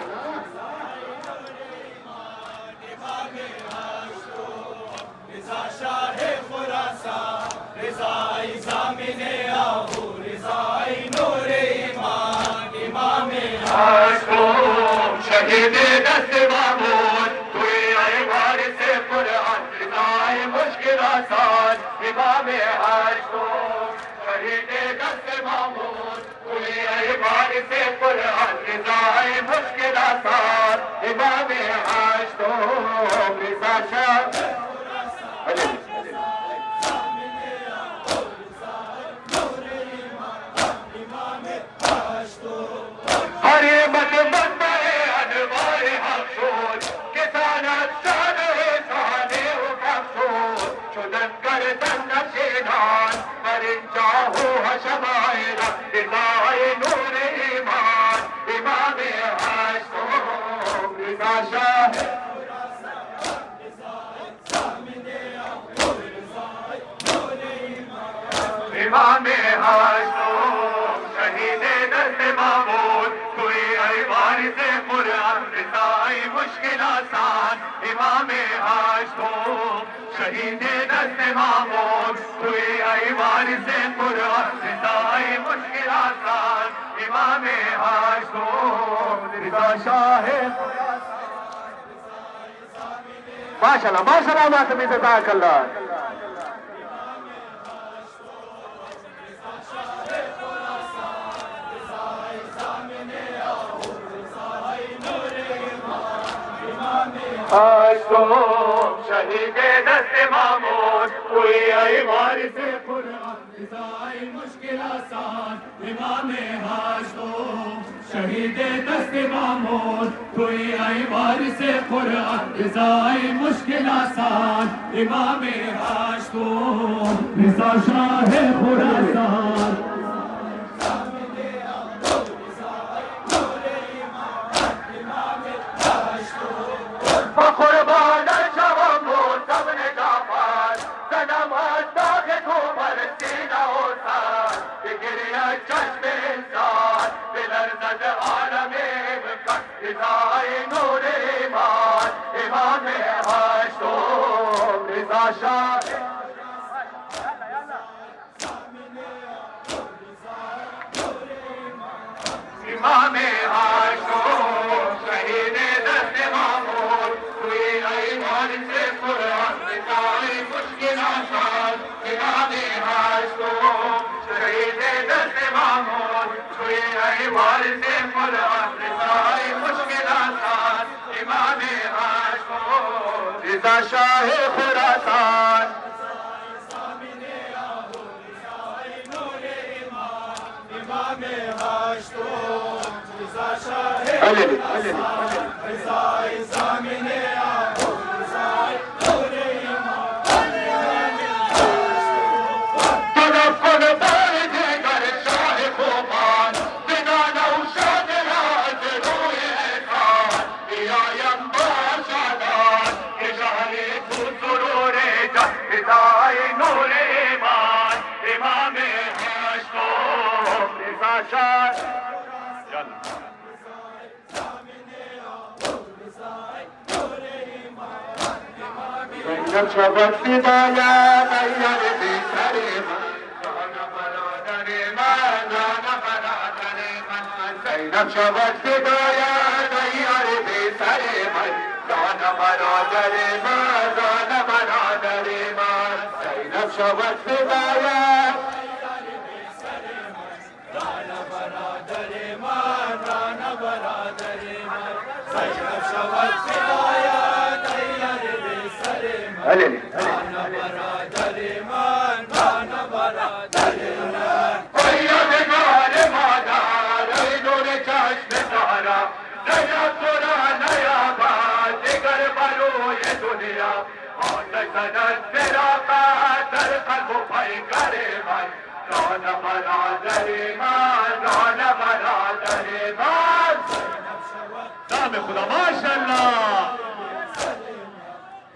شاه خراسان رضای زامن آهو رضای نور ایمان امام هاشتم شهید دست مامون توی ای وارث قرآن رضای مشکل آسان امام هاشتم شهید دست مامون توی ای وارث قرآن رضای مشکل آسان امام هاشتم رضا شاه حریمت منبع انوار حق شد که تانت شانه شانه و کف شد شدن گردن نشینان بر این جاه و شمائل رضای نور ایمان امام هاشتم رضا شاه امام هاشتم شهید دست مامون توی ای وارث قرآن رضای مشکل آسان امام هاشتم شهید دست مامون توی ای وارث قرآن رضای مشکل آسان امام هاشتم رضا شاه ماشاءالله ماشاءالله ما تبي جزاك الله आशुम शहीद दस्त मामूद कोई आई वारिस कुरान रिज़ाए मुश्किल आसान इमाम हाशुम शहीद दस्त मामूद कोई आई वारिस कुरान रिज़ाए मुश्किल आसान इमाम हाशुम रिज़ा शाह खुरासान बकुर्बान शवम सबने जाफर सनम दाग घूमर सीना होता गिरिया चश्म इंसान बिलर्जद आलमे रिज़ाए नूर ईमान इमाम हाशुम रिज़ा शाह इमाम हाशुम शहीद दस्त मामूद कोई आई वारिस कुरान रिज़ाए मुश्किल आसान इमाम हाशुम शहीद दस्त मामूद कोई आई वारिस कुरान रिज़ाए मुश्किल आसान इमाम हाशुम रिज़ा शाह खुरासान इमाम हाशुम रिज़ा शाह रिज़ाए ज़मीने आहो रिज़ाए नूर ईमान तड़पन दर्द कर शाह खुमान बिना नौशाद राज रोए खान पियायम बाशादान ये शाहे तू सुरूरे जा हिदाए नूर ईमान इमाम हाशुम रिज़ा शाह شبت فدايا غير بكريما أنا برادر من أنا برادر من زينب شبت فدايا غير بكريما أنا برادر من أنا برادر من زينب شبت فدايا رانا برادر من رانا برادر من زینب شود فدایا تیار بسر من هللی رانا برادر من رانا برادر من قیادگار مادر ای نور چشم تارا زینب تو را نیابد دیگر بروی دنیا آتش زند فراقت در قلب و پیکر من جان برادر من جان برادر من نام خدا ماشاءالله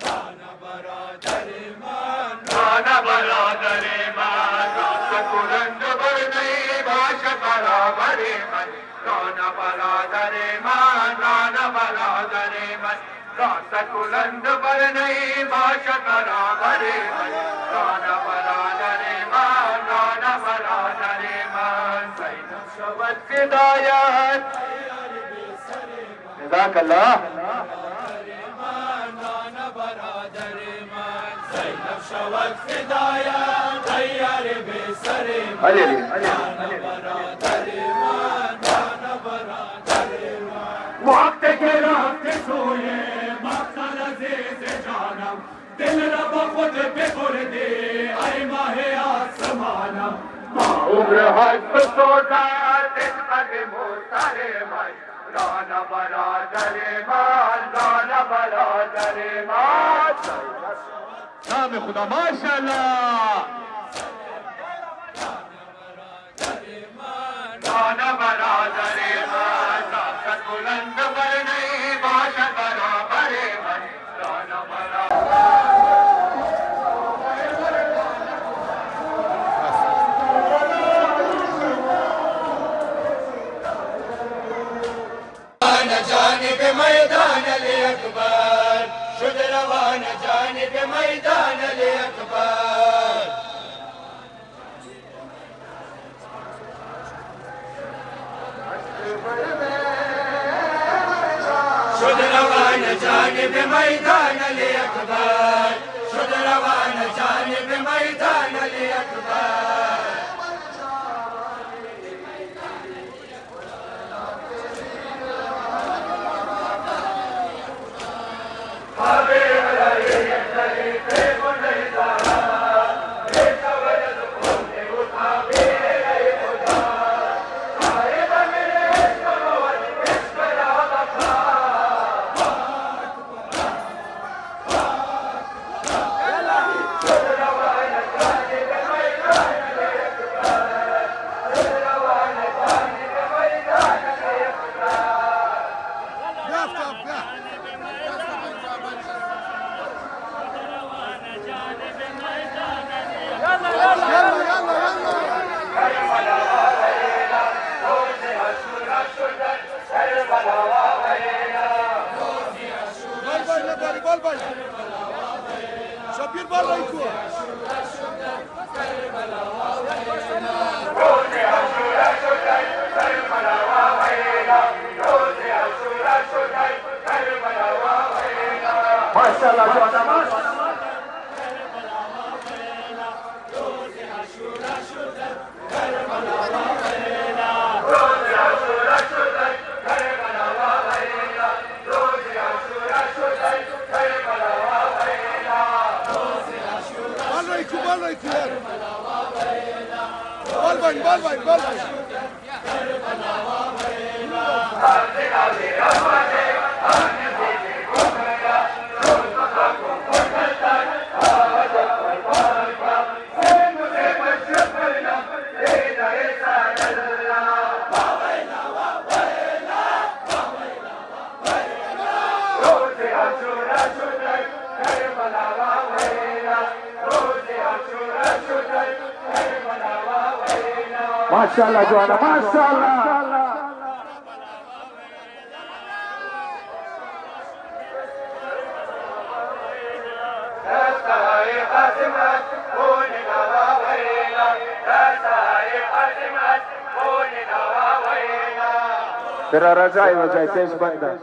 رانا برادر من جان برادر من راست بلند بر نی باش برابر من جان برادر من جان برادر من راست بلند بر نی باش برابر من جان برادر من جان برادر من زینب شود فدایت جزاک الله رانا برادر من زینب شود فدایا تیار بسر من علی رانا برادر من رانا برادر من وقت که رفت سوی مقتل عزیز جانم دل را با خود ببردی ای ماه آسمانم عمر هست سوزد عشقت محترمش رانا برادر من رانا برادر من نام خدا ماشاءالله رانا برادر من راست بلند بر نی باشد برابر من رانا برادر جانب میدان علی اکبر شد روان جانب میدان علی اکبر شد روان جانب میدان علی اکبر شد روان جانب میدان علی اکبر بال شبیر بال رای کو ماشاءالله جوانا ماشاءالله بال ماشاءالله جوانا ماشاءالله ترى رجائي وجاي تيش بنده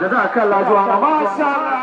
جزاك الله جوانا ما شاء الله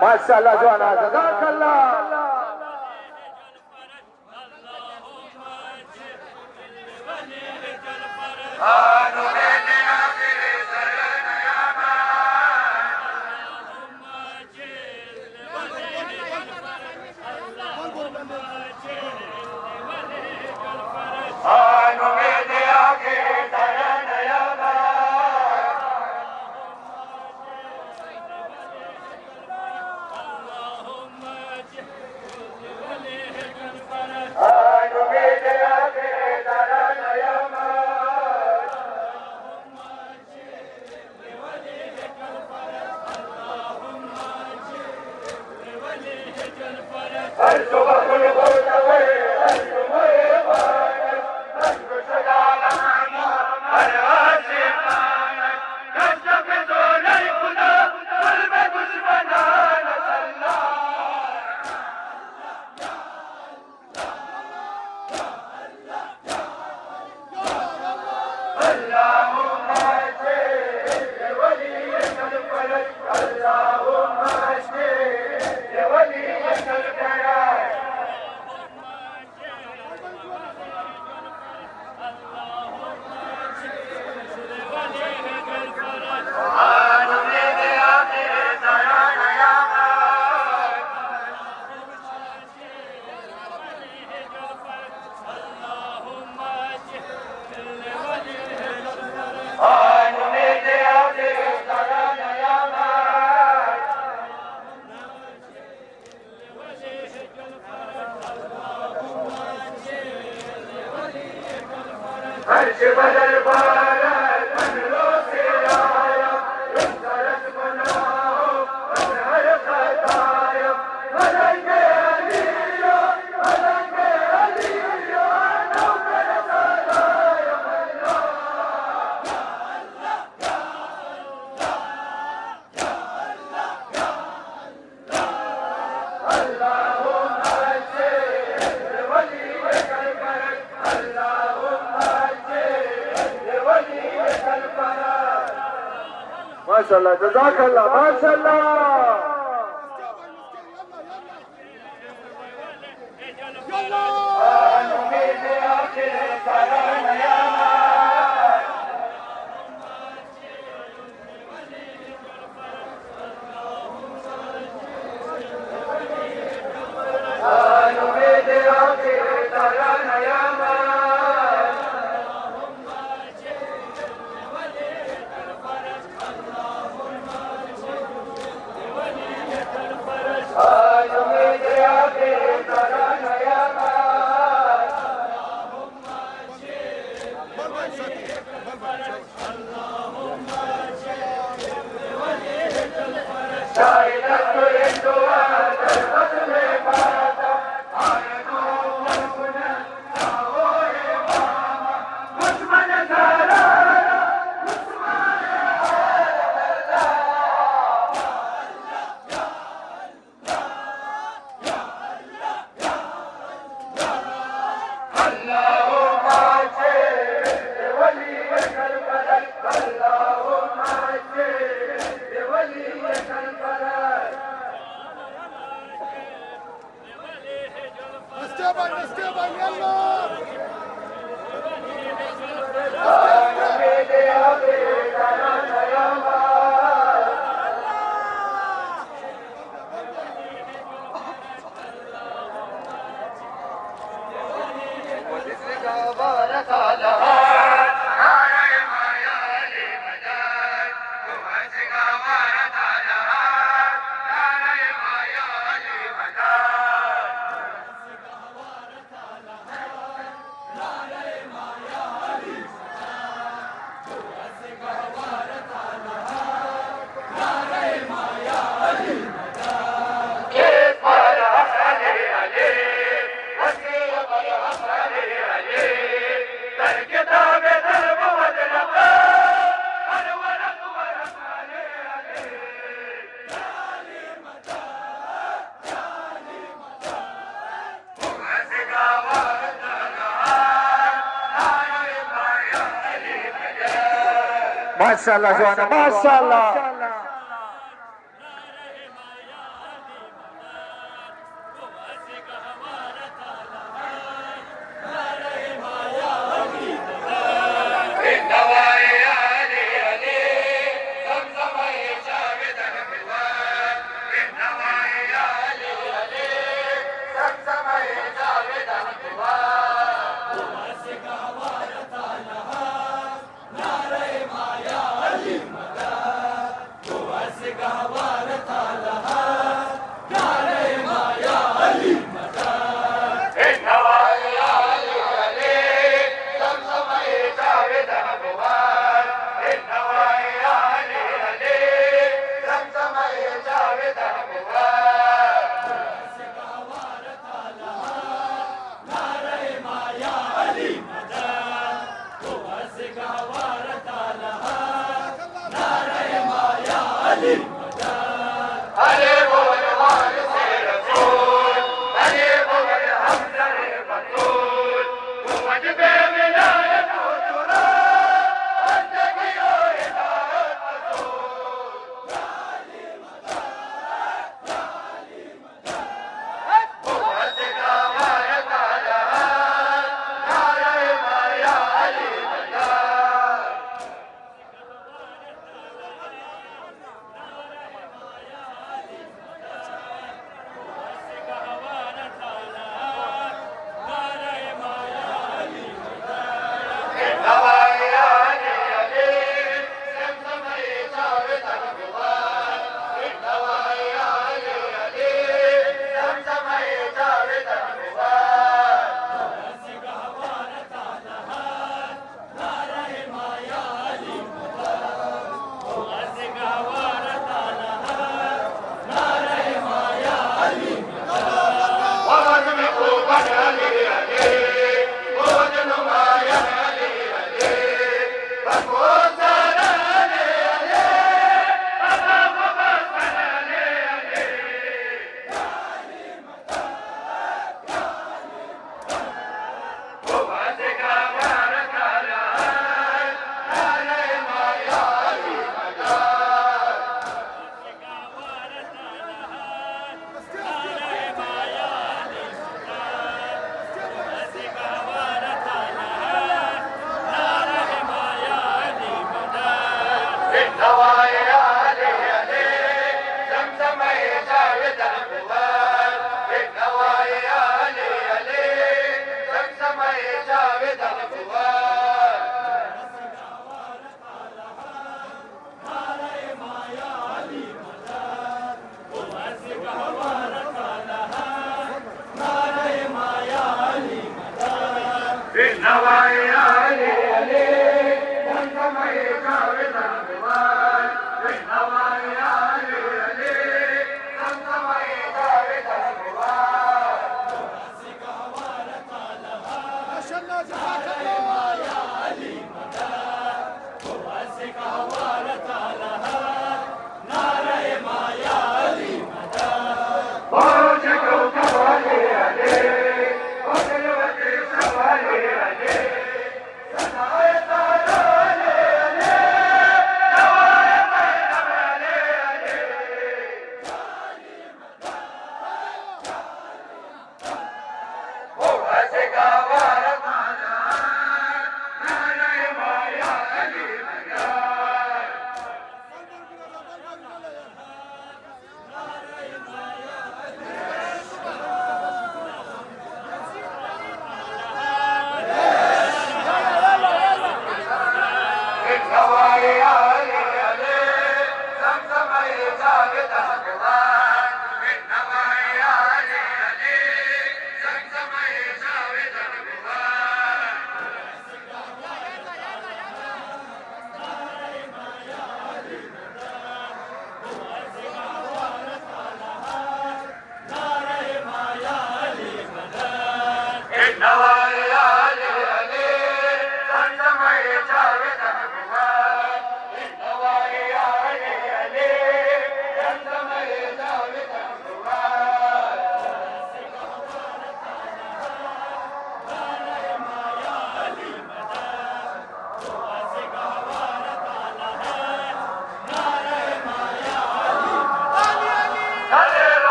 ما شاء الله جوانا جزاك الله ما شاء الله جزاك الله ما شاء الله माशाल्लाह जवाना माशाल्लाह अरे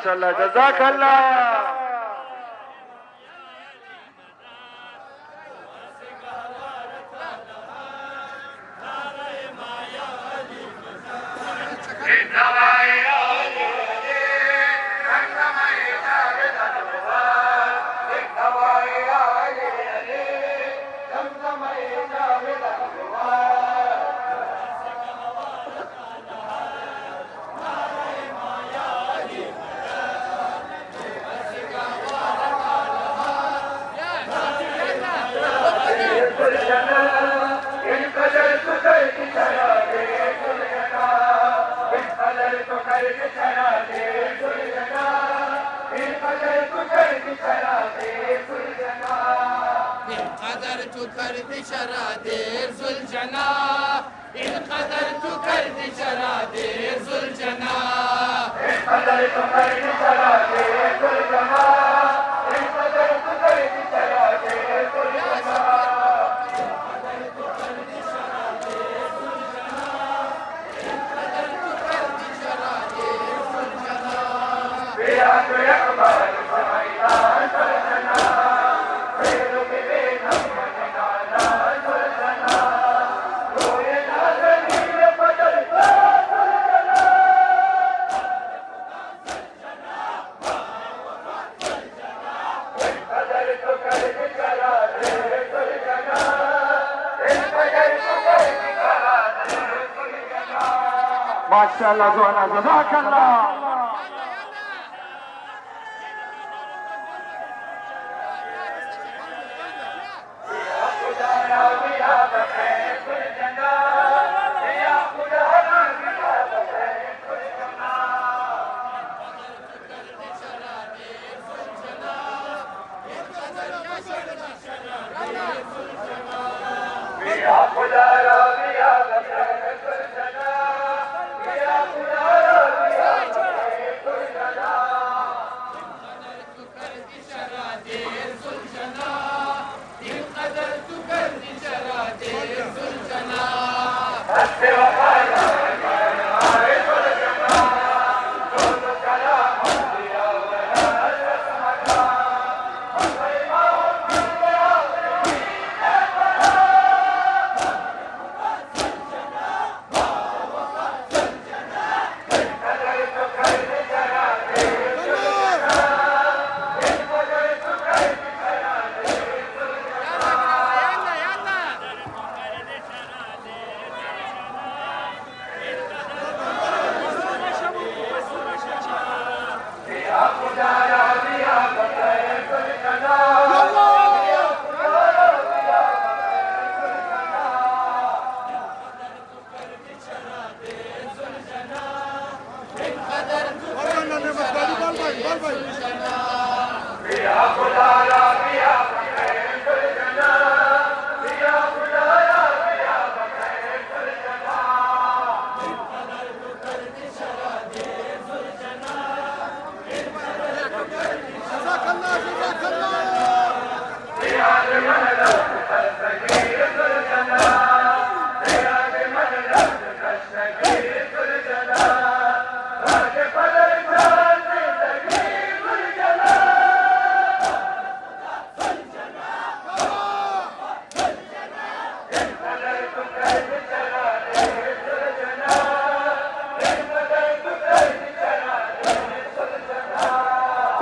माशाल्लाह जज़ाकल्लाह माशाल्लाह जोना जज़ाकल्लाह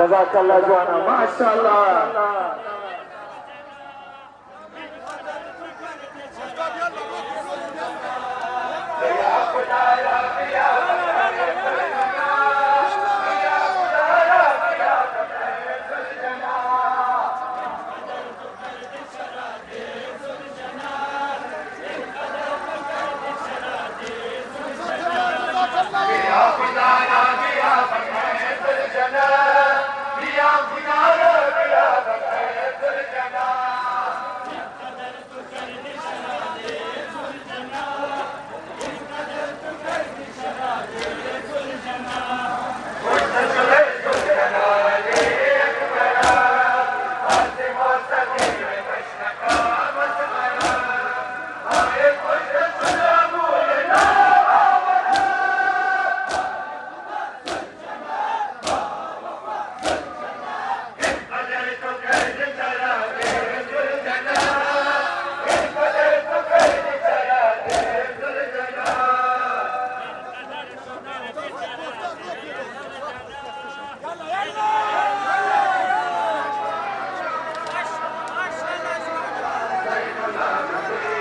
जज़ाकल्लाह जोना माशाल्लाह سلام